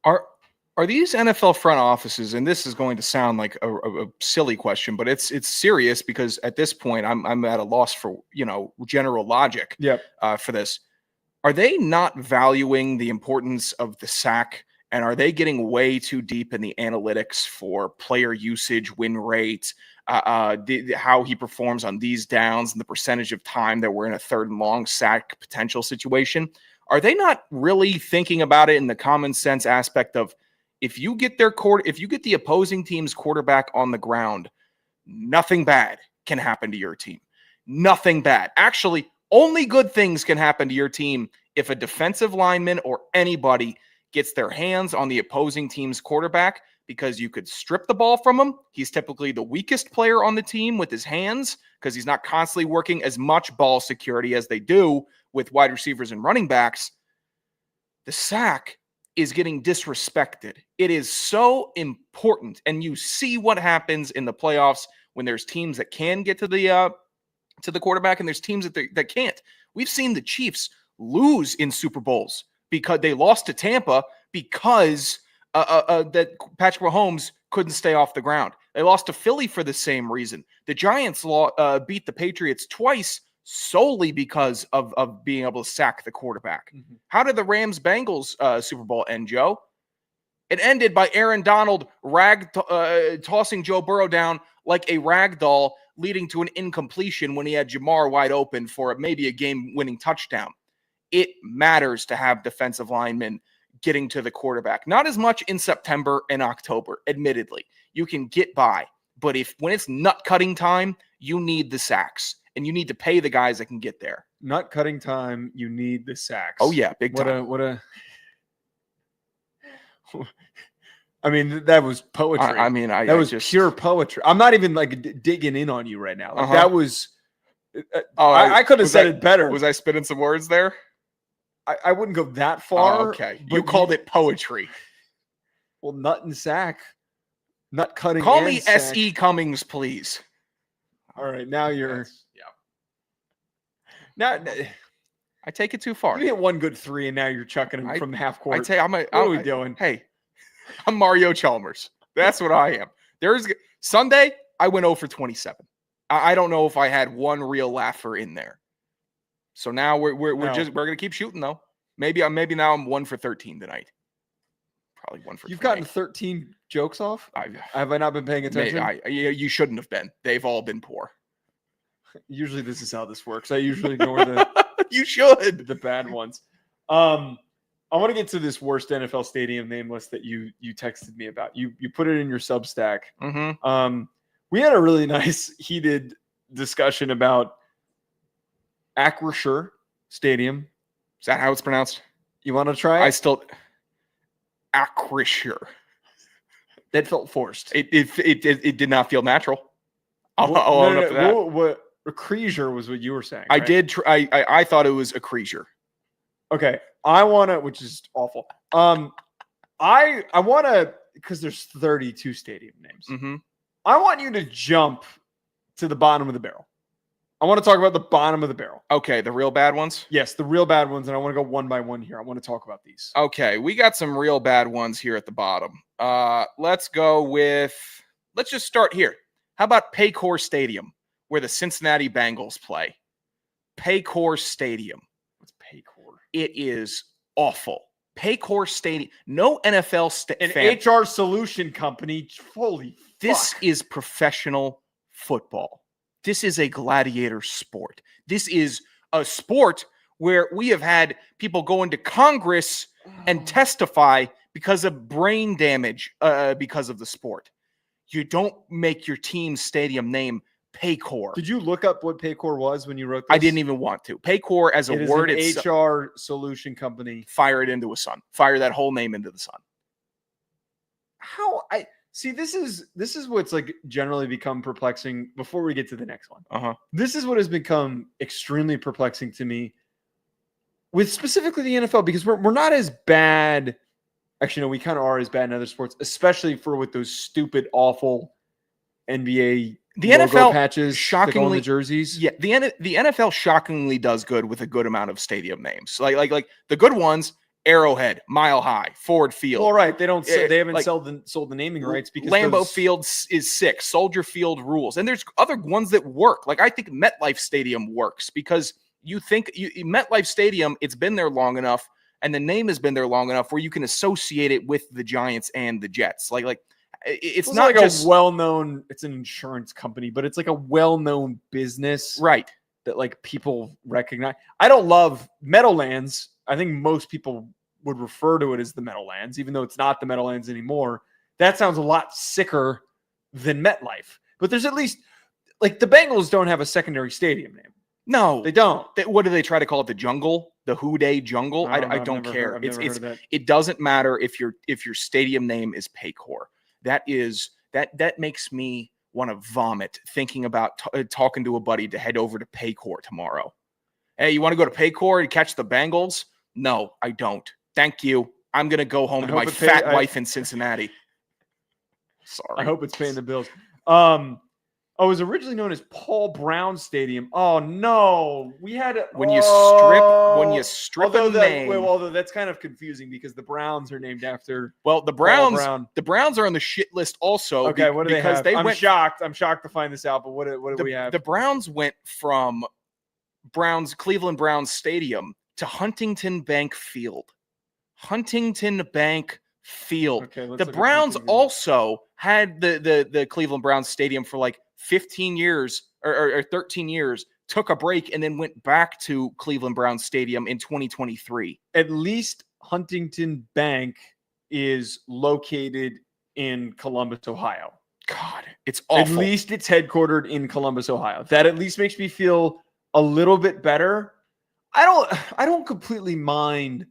Are these NFL front offices, and this is going to sound like a silly question, but it's serious because at this point I'm at a loss for, general logic for this. Are they not valuing the importance of the sack, and are they getting way too deep in the analytics for player usage, win rate, how he performs on these downs, and the percentage of time that we're in a third and long sack potential situation? Are they not really thinking about it in the common sense aspect of if you get the opposing team's quarterback on the ground, nothing bad can happen to your team. Nothing bad. Actually, only good things can happen to your team if a defensive lineman or anybody gets their hands on the opposing team's quarterback, because you could strip the ball from him. He's typically the weakest player on the team with his hands because he's not constantly working as much ball security as they do with wide receivers and running backs. The sack is getting disrespected. It is so important. And you see what happens in the playoffs when there's teams that can get to the quarterback and there's teams that can't. We've seen the Chiefs lose in Super Bowls because they lost to Tampa because that Patrick Mahomes couldn't stay off the ground. They lost to Philly for the same reason. The Giants beat the Patriots twice solely because of being able to sack the quarterback. Mm-hmm. How did the Rams-Bengals Super Bowl end, Joe? It ended by Aaron Donald tossing Joe Burrow down like a rag doll, leading to an incompletion when he had Jamar wide open for maybe a game-winning touchdown. It matters to have defensive linemen getting to the quarterback. Not as much in September and October, admittedly. You can get by. But when it's nut cutting time, you need the sacks. And you need to pay the guys that can get there. Nut cutting time, you need the sacks. Oh, yeah, big time. I mean, that was poetry. That was pure poetry. I'm not even digging in on you right now. That was. I could have said it better. Was I spitting some words there? I wouldn't go that far. Oh, okay, you called it poetry. Well, nut and sack, nut cutting. Call me sack. S.E. Cummings, please. All right, now you're. Now I take it too far. You hit one good three, and now you're chucking him from half court. What are we doing? Hey, I'm Mario Chalmers. That's what I am. Sunday, I went 0 for 27. I don't know if I had one real laugher in there. So now we're gonna keep shooting though. Maybe now I'm 1 for 13 tonight. Probably 1 for. You've 20. gotten 13 jokes off. Have I not been paying attention? You shouldn't have been. They've all been poor. Usually this is how this works. I usually ignore the you should the bad ones. I want to get to this worst NFL stadium name list that you texted me about. You put it in your Substack. Mm-hmm. We had a really nice heated discussion about Acrisure Stadium. Is that how it's pronounced? You want to try it? Acrisure. That felt forced. It did not feel natural. I'll own up to that. What Creasier was what you were saying. I right? did. I thought it was a Creasier. Okay, I want to, which is awful. I want to, because there's 32 stadium names. Mm-hmm. I want you to jump to the bottom of the barrel. I want to talk about the bottom of the barrel. Okay, the real bad ones? Yes, the real bad ones, and I want to go one by one here. I want to talk about these. Okay, we got some real bad ones here at the bottom. Let's just start here. How about Paycor Stadium, where the Cincinnati Bengals play? Paycor Stadium. What's Paycor? It is awful. Paycor Stadium. No NFL fan. HR solution company. Holy This fuck. is professional football. This is a gladiator sport. This is a sport where we have had people go into Congress and testify because of brain damage because of the sport. You don't make your team's stadium name Paycor. Did you look up what Paycor was when you wrote this? I didn't even want to. Paycor as a It is word, an it's HR solution company. fire it into a sun. Fire that whole name into the sun. How I see this is what's like generally become perplexing before we get to the next one. Uh-huh. This is what has become extremely perplexing to me with specifically the NFL, because we're not as bad. Actually, no, we kind of are as bad in other sports, especially for with those stupid, awful NBA The logo NFL patches, shockingly on the jerseys. Yeah, the NFL shockingly does good with a good amount of stadium names. Like the good ones: Arrowhead, Mile High, Ford Field. Well, right. They don't. They haven't like, sold the naming rights because Lambeau Field is 6. Soldier Field rules, and there's other ones that work. Like I think MetLife Stadium works because MetLife Stadium, it's been there long enough, and the name has been there long enough where you can associate it with the Giants and the Jets. Like it's not like just a well-known. It's an insurance company, but it's like a well-known business, right? That like people recognize. I don't love Meadowlands. I think most people would refer to it as the Meadowlands, even though it's not the Meadowlands anymore. That sounds a lot sicker than MetLife. But there's at least, like, the Bengals don't have a secondary stadium name. No, They don't. What do they try to call it? The Jungle, the Houday Jungle. I don't care. It doesn't matter if your stadium name is Paycor. That makes me want to vomit thinking about talking to a buddy to head over to Paycor tomorrow. Hey, you want to go to Paycor and catch the Bengals? No, I don't. Thank you. I'm going to go home to my fat wife in Cincinnati. Sorry. I hope it's paying the bills. It was originally known as Paul Brown Stadium. Oh no, we had when you strip a name. Although that's kind of confusing because the Browns are named after. Well, the Browns are on the shit list also. Okay, what do they have? I'm shocked to find this out. But what do we have? The Browns went from Cleveland Browns Stadium to Huntington Bank Field. Huntington Bank Field. Okay, the Browns also had the Cleveland Browns Stadium for like 15 years or 13 years, took a break, and then went back to Cleveland Browns Stadium in 2023. At least Huntington Bank is located in Columbus, Ohio. God, it's awful. At least it's headquartered in Columbus, Ohio. That at least makes me feel a little bit better. I don't completely mind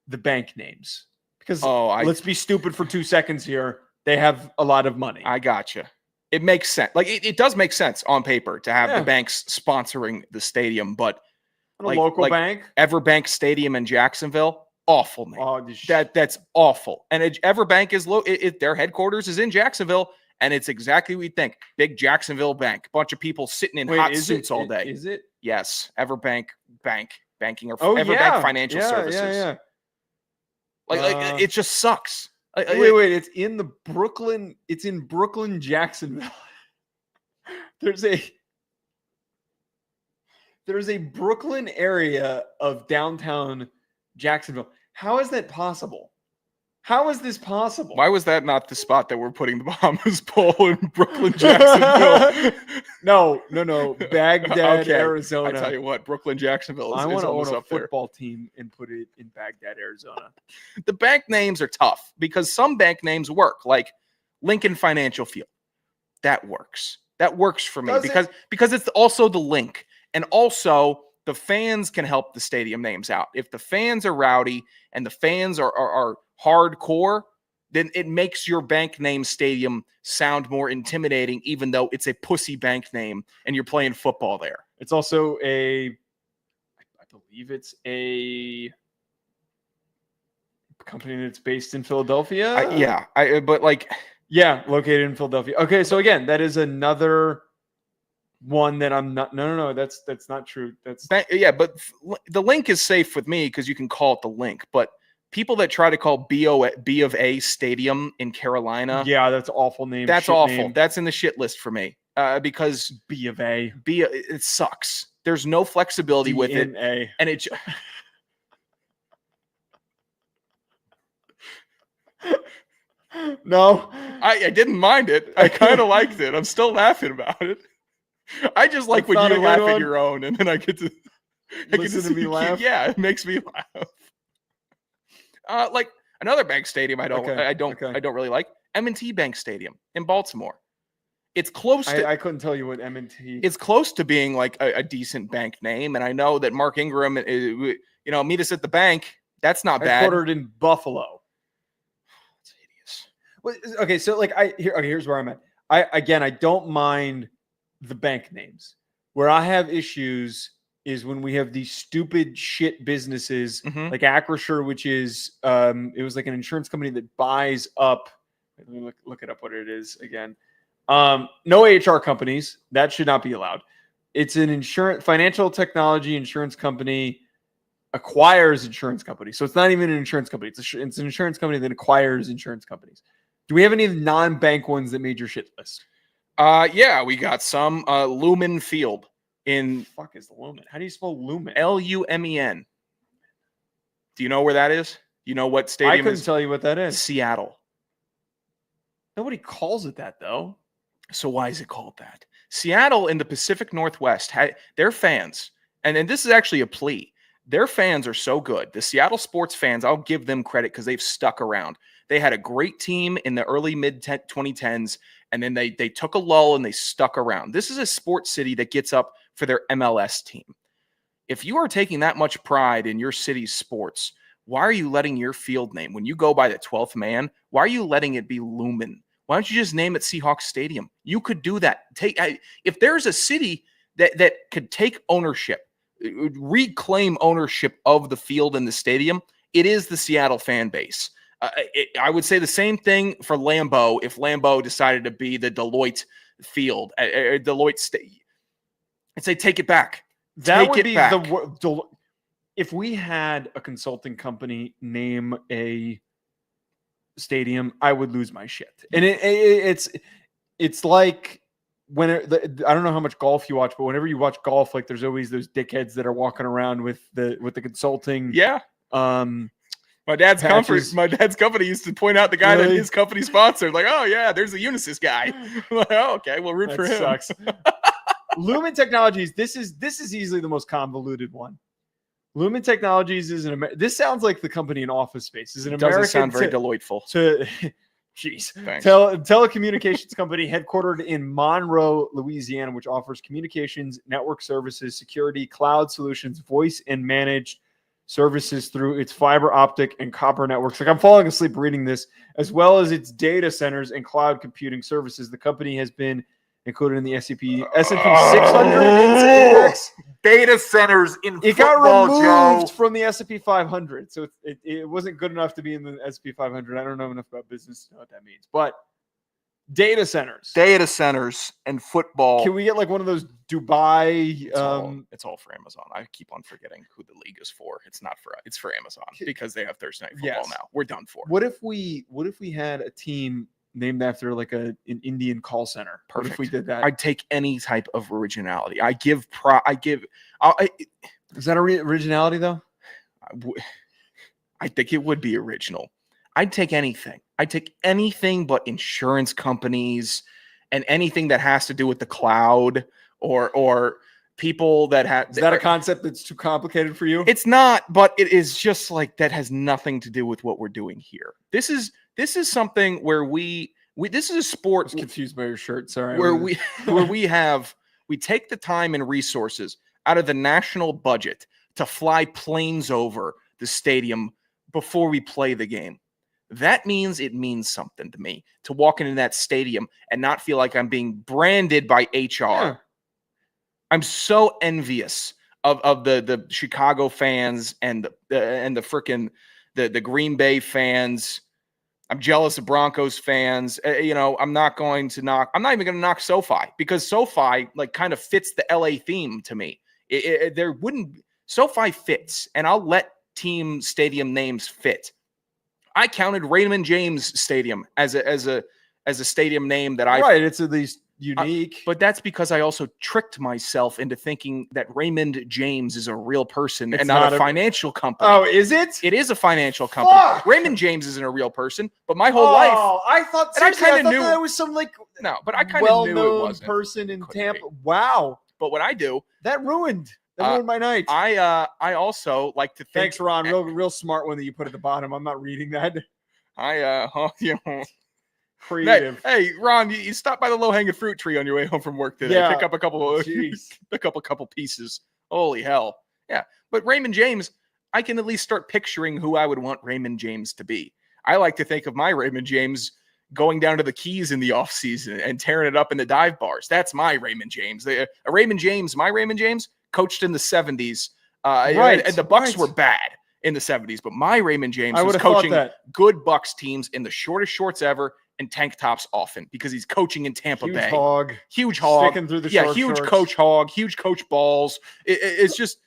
the bank names because let's be stupid for 2 seconds here. They have a lot of money. I gotcha. It makes sense. Like it does make sense on paper to have the banks sponsoring the stadium, but local bank, Everbank Stadium in Jacksonville, awful name. Oh, that's awful. And Everbank is their headquarters is in Jacksonville, and it's exactly what you think. Big Jacksonville bank, bunch of people sitting in hot suits all day. Is it? Yes, Everbank banking or Everbank Financial Services. Yeah. Like it just sucks. Wait, it's in Brooklyn, Jacksonville. There's a Brooklyn area of downtown Jacksonville. How is that possible? How is this possible? Why was that not the spot that we're putting the Bahamas Bowl in Brooklyn, Jacksonville? No. Baghdad, Arizona. I tell you what, Brooklyn, Jacksonville I want to own a football team and put it in Baghdad, Arizona. The bank names are tough because some bank names work, like Lincoln Financial Field. That works. That works for me because it's also the link. And also the fans can help the stadium names out. If the fans are rowdy and the fans are hardcore, then it makes your bank name stadium sound more intimidating, even though it's a pussy bank name and you're playing football there. It's also I believe it's a company that's based in Philadelphia. Located in Philadelphia. Okay, so again, that is another one that I'm not. No, that's not true. But the link is safe with me because you can call it the link. But people that try to call B of A Stadium in Carolina, that's an awful name. That's awful. Name. That's in the shit list for me because B of A, it sucks. There's no flexibility with it, and it. No, I didn't mind it. I kind of liked it. I'm still laughing about it. I just like when you laugh at your own, and then I get to listen to me laugh. Yeah, it makes me laugh. Like another bank stadium, I don't really like M&T Bank Stadium in Baltimore. It's close. I couldn't tell you what M&T. It's close to being like a decent bank name, and I know that Mark Ingram, meet us at the bank. That's not bad. Headquartered in Buffalo. It's hideous. Well, okay, so like here's where I'm at. I don't mind the bank names. Where I have issues is when we have these stupid shit businesses like Acrisure, which is it was like an insurance company that buys up. Let me look it up what it is again. No HR companies, that should not be allowed. It's an financial technology insurance company acquires insurance companies. So it's not even an insurance company. It's an insurance company that acquires insurance companies. Do we have any non-bank ones that made your shit list? Yeah, we got some. Lumen Field in. What the fuck is Lumen? How do you spell Lumen? Lumen. Do you know where that is? You know what stadium? I couldn't tell you what that is. Seattle. Nobody calls it that though. So why is it called that? Seattle in the Pacific Northwest, their fans, and this is actually a plea. Their fans are so good. The Seattle sports fans, I'll give them credit because they've stuck around. They had a great team in the early mid-2010s, and then they took a lull and they stuck around. This is a sports city that gets up for their MLS team. If you are taking that much pride in your city's sports, why are you letting your field name, when you go by the 12th man, why are you letting it be Lumen? Why don't you just name it Seahawks Stadium? You could do that. If there's a city that could take ownership, reclaim ownership of the field and the stadium, it is the Seattle fan base. I would say the same thing for Lambeau if Lambeau decided to be the Deloitte field, Deloitte State. I'd say take it back. That would be the if we had a consulting company name a stadium, I would lose my shit. And it's like when I don't know how much golf you watch, but whenever you watch golf, like there's always those dickheads that are walking around with the consulting. Yeah. My dad's company used to point out the guy that his company sponsored. Like, oh yeah, there's a Unisys guy. Like, oh, okay, we'll root for him. Sucks. Lumen Technologies. This is easily the most convoluted one. Lumen Technologies is this sounds like the company in Office Space. Is an American. Doesn't sound very delightful. Jeez. Telecommunications company headquartered in Monroe, Louisiana, which offers communications, network services, security, cloud solutions, voice, and managed services through its fiber optic and copper networks. Like I'm falling asleep reading this, as well as its data centers and cloud computing services. The company has been included in the S&P 600 index. Data centers in it football, got removed Joe. from the S&P 500, so it wasn't good enough to be in the S&P 500. I don't know enough about business to know what that means, but data centers And football. Can we get like one of those Dubai? It's all for Amazon. I keep on forgetting who the league is for. It's for Amazon because they have Thursday night football now. We're done for. What if we had a team named after like an Indian call center? Perfect. What if we did that? I'd take any type of originality. Is that originality though? I think it would be original. I'd take anything. I'd take anything but insurance companies and anything that has to do with the cloud or people that have. Is that a concept that's too complicated for you? It's not, but it is just like that has nothing to do with what we're doing here. This is something where this is a sport. I was confused by your shirt. Sorry. Where we take the time and resources out of the national budget to fly planes over the stadium before we play the game. that means it means something to me to walk into that stadium and not feel like I'm being branded by HR. Yeah. I'm so envious of the Chicago fans and the freaking the Green Bay fans. I'm jealous of Broncos fans. I'm not even going to knock SoFi because SoFi like kind of fits the LA theme to me. SoFi fits, and I'll let team stadium names fit. I counted Raymond James Stadium as a stadium name that it's at least unique. But that's because I also tricked myself into thinking that Raymond James is a real person and not a financial company. Oh, is it? It is a financial company. Fuck. Raymond James isn't a real person, but my whole life. I thought And I kinda knew- there was some like No, but I kind of knew it well-known wasn't. person in Couldn't Tampa. be. Wow, But what I do, that ruined my night. I also like to think. Thanks, Ron. Real smart one that you put at the bottom. I'm not reading that. Creative. Hey, Ron, you stop by the low-hanging fruit tree on your way home from work today. Yeah. Pick up a couple pieces. Holy hell. Yeah. But Raymond James, I can at least start picturing who I would want Raymond James to be. I like to think of my Raymond James going down to the Keys in the offseason and tearing it up in the dive bars. That's my Raymond James. My Raymond James coached in the 70s. And the Bucks were bad in the 70s, but my Raymond James was coaching good Bucks teams in the shortest shorts ever and tank tops often because he's coaching in Tampa Bay. Huge hog. Sticking through the huge shorts. coach hog, huge coach balls. It's just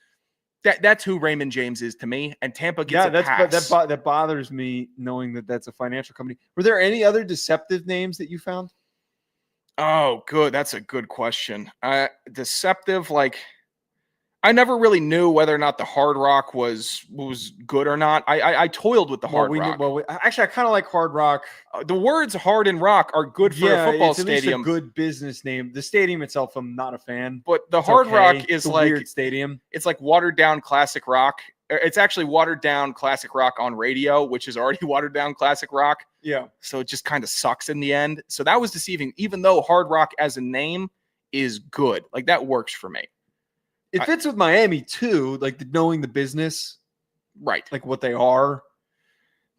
that's who Raymond James is to me, and Tampa gets a pass. That bothers me knowing that that's a financial company. Were there any other deceptive names that you found? Oh, good. That's a good question. Deceptive, like I never really knew whether or not the Hard Rock was good or not. I toiled with the Hard Rock. Actually, I kind of like Hard Rock. The words Hard and Rock are good for a football it's at stadium. least a good business name. The stadium itself, I'm not a fan. But the Hard Rock is it's like a weird stadium. It's like watered down classic rock. It's actually watered down classic rock on radio, which is already watered down classic rock. Yeah. So it just kind of sucks in the end. So that was deceiving, even though Hard Rock as a name is good. Like that works for me. It fits with Miami too, like knowing the business, right? Like what they are. I'm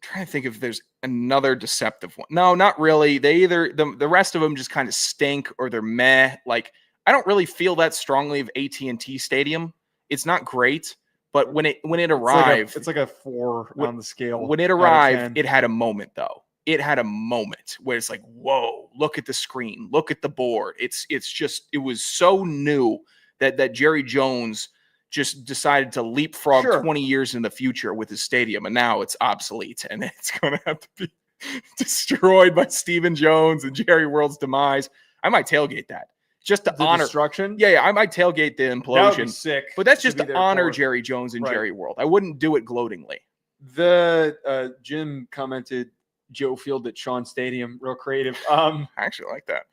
trying to think if there's another deceptive one. No, not really. They either the rest of them just kind of stink or they're meh. Like I don't really feel that strongly of AT&T Stadium. It's not great, but when it arrived, it's like a 4 on the scale. When it arrived, it had a moment though. It had a moment where it's like, whoa, look at the screen, look at the board. It was so new. That Jerry Jones just decided to leapfrog 20 years in the future with his stadium, and now it's obsolete, and it's going to have to be destroyed by Stephen Jones and Jerry World's demise. I might tailgate that just to honor destruction. Yeah, I might tailgate the implosion. That would be sick. But that's just to honor Jerry Jones and Jerry World. I wouldn't do it gloatingly. The Jim commented Joe Field at Sean Stadium, real creative. I actually like that.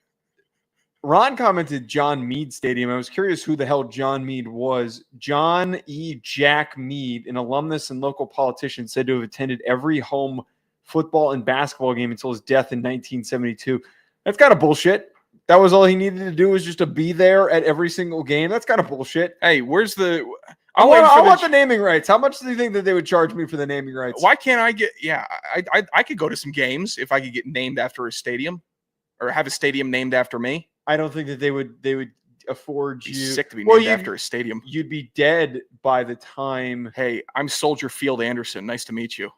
Ron commented John Meade Stadium. I was curious who the hell John Meade was. John E. Jack Meade, an alumnus and local politician, said to have attended every home football and basketball game until his death in 1972. That's kind of bullshit. That was all he needed to do, was just to be there at every single game. That's kind of bullshit. Hey, where's the... I want the naming rights. How much do you think that they would charge me for the naming rights? Why can't I get... Yeah, I could go to some games if I could get named after a stadium or have a stadium named after me. I don't think that they would afford you. Sick to be named after a stadium. You'd be dead by the time. Hey, I'm Soldier Field Anderson. Nice to meet you.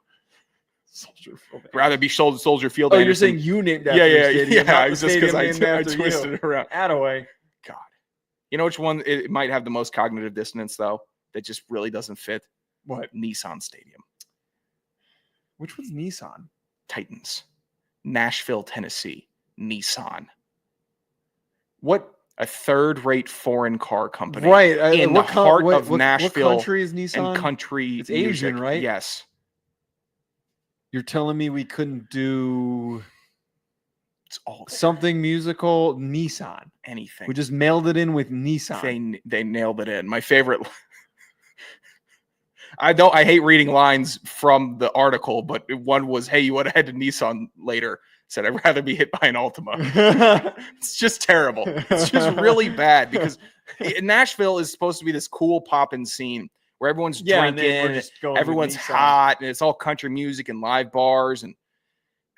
Soldier Field. Rather be Soldier Field Anderson. You're saying you named after the stadium. Yeah. Just because I twisted it around. Attaway. God. You know which one it might have the most cognitive dissonance though? That just really doesn't fit. What? Nissan Stadium. Which one's Nissan? Titans. Nashville, Tennessee. Nissan. What? A third-rate foreign car company, right? In the heart of Nashville. What country is Nissan? And country, it's Asian, music. Right? Yes. You're telling me we couldn't do it's all there. Something musical? Nissan. Anything. We just mailed it in with Nissan. They nailed it in. My favorite. I hate reading lines from the article, but one was, "Hey, you would have head to Nissan later." Said, "I'd rather be hit by an Altima." It's just terrible. It's just really bad because Nashville is supposed to be this cool poppin' scene where everyone's drinking, everyone's hot, and it's all country music and live bars. And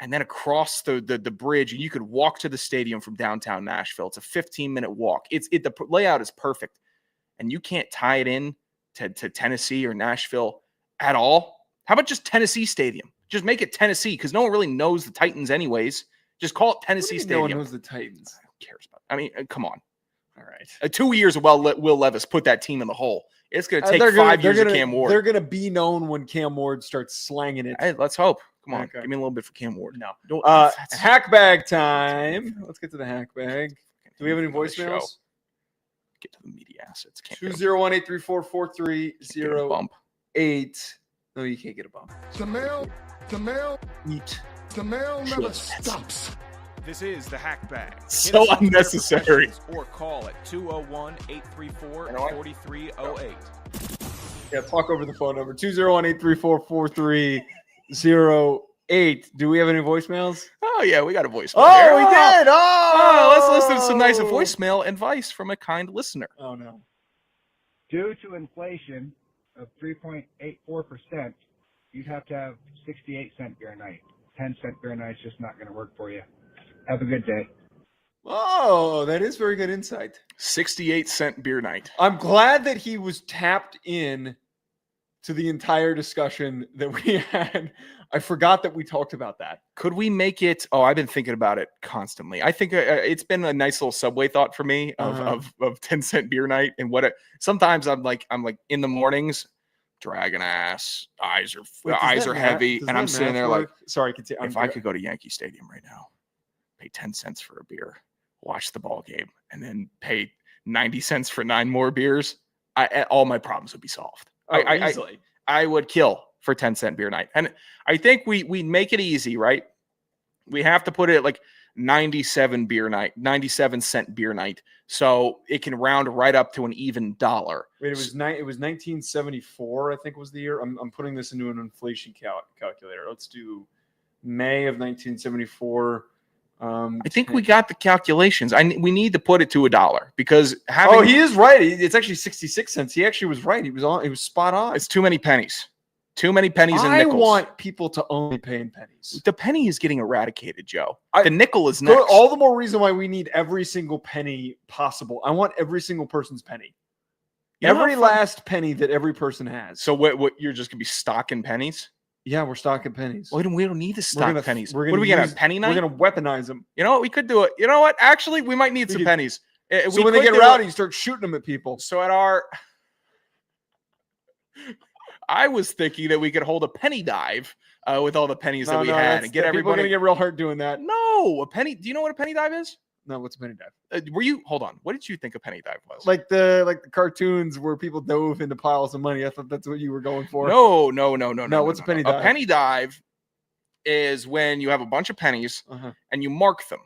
and then across the bridge, and you could walk to the stadium from downtown Nashville. It's a 15-minute walk. The layout is perfect, and you can't tie it in to Tennessee or Nashville at all. How about just Tennessee Stadium? Just make it Tennessee, because no one really knows the Titans anyways. Just call it Tennessee Stadium. No one knows the Titans. Who cares about it? I mean, come on. All right. 2 years of Will Levis put that team in the hole. It's going to take 5 years of Cam Ward. They're going to be known when Cam Ward starts slanging it. Hey, let's hope. Come on. Okay. Give me a little bit for Cam Ward. No. Hack bag time. Let's get to the hack bag. Do we have any voicemails? Get to the media assets. 201-834-4308. No, you can't get a bump. The mail never stops. This is the Hack Bag. So unnecessary. Or call at 201-834-4308. Yeah, talk over the phone number. 201-834-4308. Do we have any voicemails? Oh, yeah, we got a voicemail. Oh, we did. Oh, let's listen to some nice voicemail advice from a kind listener. Oh, no. Due to inflation of 3.84%, you'd have to have 68-cent beer night. 10-cent beer night's just not going to work for you. Have a good day. Oh, that is very good insight. 68-cent beer night. I'm glad that he was tapped in to the entire discussion that we had. I forgot that we talked about that. Could we make it? Oh, I've been thinking about it constantly. I think it's been a nice little Subway thought for me of 10-cent beer night. And sometimes I'm like in the mornings, dragging ass, eyes are heavy, and I'm sitting there like, sorry, continue. If I could go to Yankee Stadium right now, pay 10 cents for a beer, watch the ball game, and then pay 90 cents for 9 more beers, all my problems would be solved. Easily. I would kill for 10-cent beer night. And I think we make it easy, right? We have to put it at like 97 cent beer night, so it can round right up to an even dollar. Wait, it was 1974, I think was the year. I'm putting this into an inflation calculator. Let's do May of 1974. I think we got the calculations. We need to put it to $1 because he is right. It's actually 66 cents. He actually was right. He was spot on. It's too many pennies. Too many pennies and nickels. I want people to only pay in pennies. The penny is getting eradicated, Joe. The nickel is next. All the more reason why we need every single penny possible. I want every single person's penny. Every last penny that every person has. So what you're just going to be stocking pennies? Yeah, we're stocking pennies. We don't need to stock pennies. What are we going to have, penny night? We're going to weaponize them. You know what? We could do it. You know what? Actually, we might need some pennies. So when they get rowdy, you start shooting them at people. So I was thinking that we could hold a penny dive with all the pennies that we had and get everybody. People are going to get real hurt doing that. No, a penny. Do you know what a penny dive is? No, what's a penny dive? Hold on. What did you think a penny dive was? Like the cartoons where people dove into piles of money. I thought that's what you were going for. No. What's a penny dive? A penny dive is when you have a bunch of pennies and you mark them.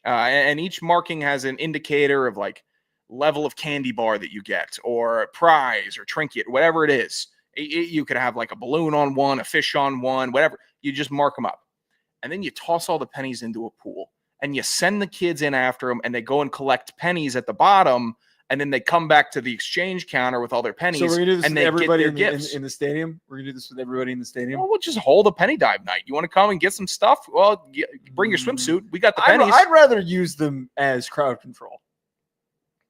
And each marking has an indicator of like level of candy bar that you get or a prize or trinket, whatever it is. You could have like a balloon on one, a fish on one, whatever. You just mark them up. And then you toss all the pennies into a pool. And you send the kids in after them, and they go and collect pennies at the bottom, and then they come back to the exchange counter with all their pennies. So we're gonna do this with everybody in the stadium. We're gonna do this with everybody in the stadium. Well, we'll just hold a penny dive night. You want to come and get some stuff? Well, bring your swimsuit. We got the pennies. I'd rather use them as crowd control.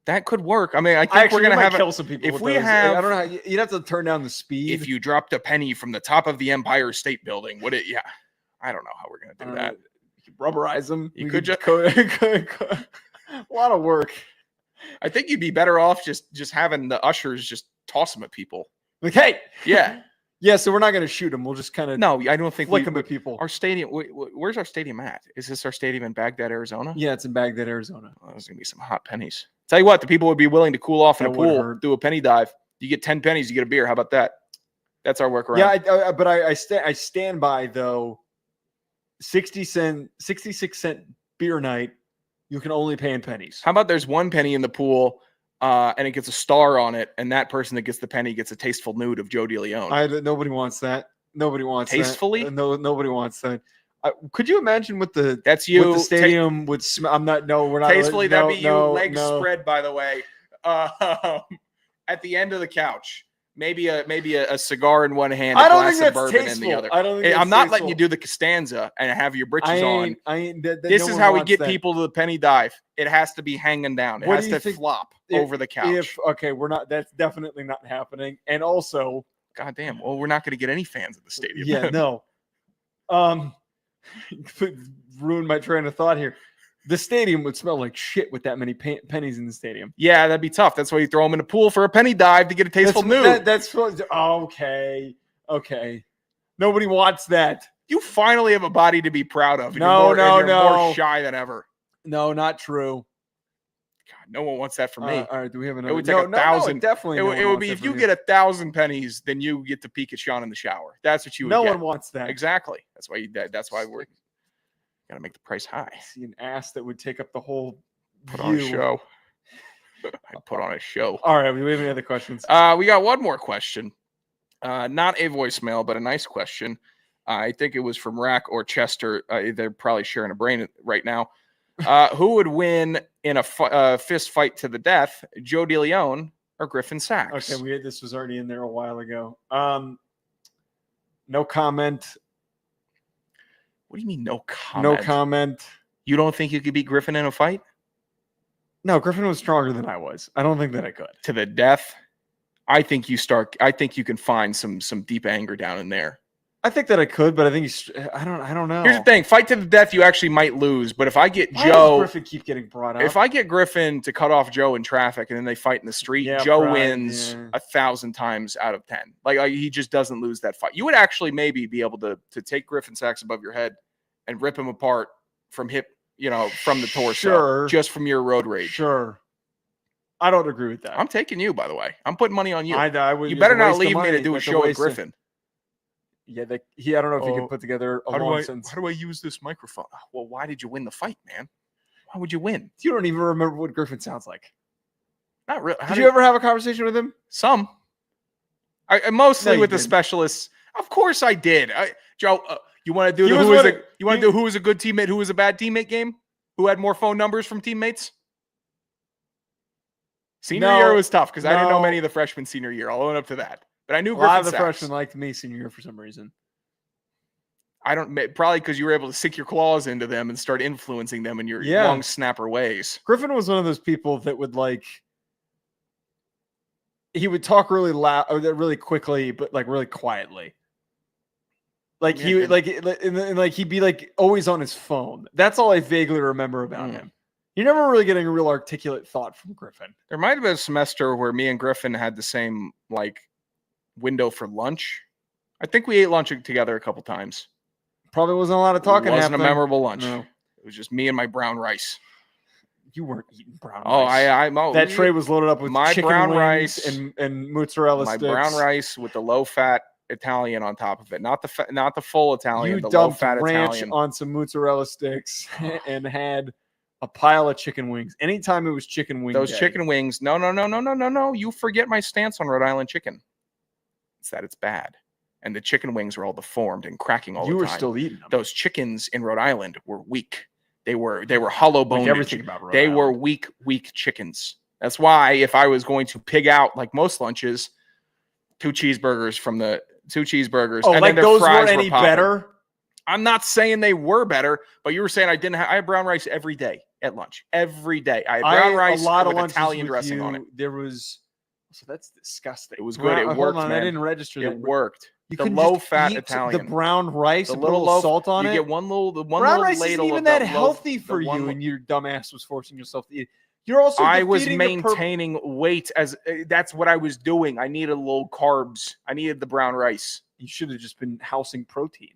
That could work. I mean, I think we're gonna have kill some people. If we have, I don't know. You'd have to turn down the speed. If you dropped a penny from the top of the Empire State Building, would it? Yeah, I don't know how we're gonna do that. Rubberize them. You could just a lot of work. I think you'd be better off just having the ushers just toss them at people. Like, hey, yeah. So we're not going to shoot them. We'll just kind of I don't think flick them at people. Our stadium. Where's our stadium at? Is this our stadium in Baghdad, Arizona? Yeah, it's in Baghdad, Arizona. Well, there's gonna be some hot pennies. Tell you what, the people would be willing to cool off in a pool, do a penny dive. You get 10 pennies, you get a beer. How about that? That's our workaround. Yeah, but I stand by though. 66 cent beer night, you can only pay in pennies. How about there's 1 penny in the pool and it gets a star on it, and that person that gets the penny gets a tasteful nude of Joe DeLeone? Nobody wants that. Nobody wants tastefully? That. No, nobody wants that. Could you imagine what the the stadium would smell? I'm not. No, we're not. Tastefully, that'd be you legs spread. By the way, at the end of the couch, Maybe a cigar in one hand, I a don't glass think of that's bourbon tasteful. in the other. I don't think I'm that's not letting you tasteful. do the Costanza and have your britches on. This no is one how we wants get that. people to the penny dive. It has to be hanging down. It What has do you to think- flop over the couch. We're not. That's definitely not happening. And also, Goddamn. Well, we're not going to get any fans at the stadium. yeah, no. Ruined my train of thought here. The stadium would smell like shit with that many pennies in the stadium. Yeah, that'd be tough. That's why you throw them in the pool for a penny dive to get a tasteful nude. That's okay. Nobody wants that. You finally have a body to be proud of. And No, you're no. more shy than ever. No, not true. God, no one wants that from me. All right, do we have another? It would take 1,000. Definitely. It would be if you get 1,000 pennies, then you get to peek at Sean in the shower. That's what you would No get. one wants that. Exactly. That's why we're gotta make the price high. See an ass that would take up the whole Put on a view. show. I put on a show. All right, do we have any other questions? We got one more question. Not a voicemail, but a nice question. I think it was from Rack or Chester. They're probably sharing a brain right now. Who would win in a fist fight to the death, Joe DeLeone or Griffin Sachs? Okay, this was already in there a while ago. No comment. What do you mean no comment? No comment. You don't think you could beat Griffin in a fight? No, Griffin was stronger than I was. I don't think that I could. To the death? I think you can find some deep anger down in there. I think that I could, but I think I don't know. Here's the thing: fight to the death, you actually might lose. But if I get Why does Joe, Griffin keep getting brought up. if I get Griffin to cut off Joe in traffic and then they fight in the street, Yeah, Joe probably, wins yeah. 1,000 times out of 10. Like he just doesn't lose that fight. You would actually maybe be able to take Griffin Sachs above your head and rip him apart from from the torso, Sure. just from your road rage. Sure. I don't agree with that. I'm taking you, by the way. I'm putting money on you. I would. You it's better a not waste of leave me money. to do a That's show with waste of- Griffin. Yeah, I don't know if he Oh, could put together a How long do sentence. I use this microphone? Well, why did you win the fight, man? Why would you win? You don't even remember what Griffin sounds like. Not really. Did you ever have a conversation with him? Some. I mostly No, you with the didn't. specialists. Of course I did. Joe, you want to do He the was who is one a of- you want to do who was a good teammate, who was a bad teammate game? Who had more phone numbers from teammates? Senior No, year was tough because I didn't know no. many of the freshmen senior year. I'll own up to that. But I knew A lot of Griffin the Sachs. freshmen liked me senior year for some reason. Probably because you were able to sink your claws into them and start influencing them in your Yeah. long snapper ways. Griffin was one of those people that would he would talk really loud or really quickly, but really quietly. Like he Yeah, would and he'd be always on his phone. That's all I vaguely remember about him. You're never really getting a real articulate thought from Griffin. There might have been a semester where me and Griffin had the same window for lunch. I think we ate lunch together a couple times. Probably wasn't a lot of talking. It wasn't a happening. memorable lunch. No. It was just me and my brown rice. You weren't eating brown Oh, rice. that That tray was loaded up with my chicken brown wings rice, and mozzarella my sticks. brown rice with the low fat Italian on top of it, not the full Italian, You the low dumped fat ranch Italian. on some mozzarella sticks and had a pile of chicken wings. Anytime it was chicken wing Those day. chicken wings. No. You forget my stance on Rhode Island chicken. It's that it's bad, and the chicken wings were all deformed and cracking all you the were time. still eating them. Those chickens in Rhode Island were weak. They were hollow Like boned. everything about Rhode They Island. were weak chickens. That's why if I was going to pig out like most lunches, two cheeseburgers, Oh, and like then their those fries weren't any popping. better? I'm not saying they were better, but you were saying I had brown rice every day at lunch. Every day I had brown rice a lot with of lunches Italian with dressing you, on it. There was so that's disgusting. It was good. It Hold worked, on, man. I didn't register that. It worked. You The couldn't low just fat eat Italian. the brown rice, The and put a little little loaf, salt on you it. get one little brown little rice isn't ladle even of that the healthy loaf, for the you, one- and your dumbass was forcing yourself to eat. You're also I was defeating the maintaining weight that's what I was doing. I needed a little carbs. I needed the brown rice. You should have just been housing protein.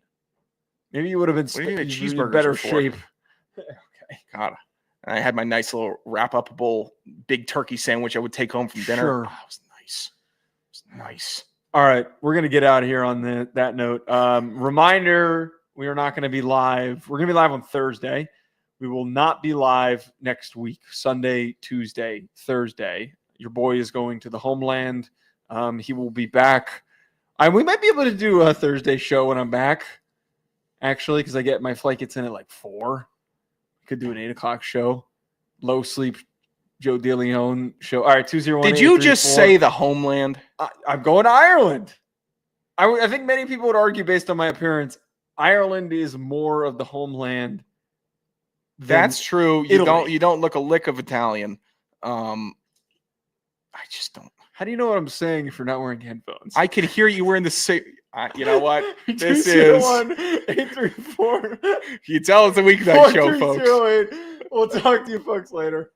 Maybe you would have been What do you think in cheeseburgers better are for? shape. God. And I had my nice little wrap-up-able big turkey sandwich I would take home from dinner. Sure. Oh, it was nice. It was nice. All right, we're gonna get out of here on that note. Reminder: we are not going to be live. We're going to be live on Thursday. We will not be live next week. Sunday, Tuesday, Thursday. Your boy is going to the homeland. He will be back. We might be able to do a Thursday show when I'm back. Actually, because my flight gets in at 4. Could do an 8:00 show. Low sleep Joe DeLeone show. All right, 201. Did you just say the homeland? I'm going to Ireland. I think many people would argue, based on my appearance, Ireland is more of the homeland. That's true. Italy. You don't look a lick of Italian. I just don't. How do you know what I'm saying if you're not wearing headphones? I can hear you wearing the same. You know what? This 201-834. You tell it's a weeknight show, folks. 4308. We'll talk to you folks later.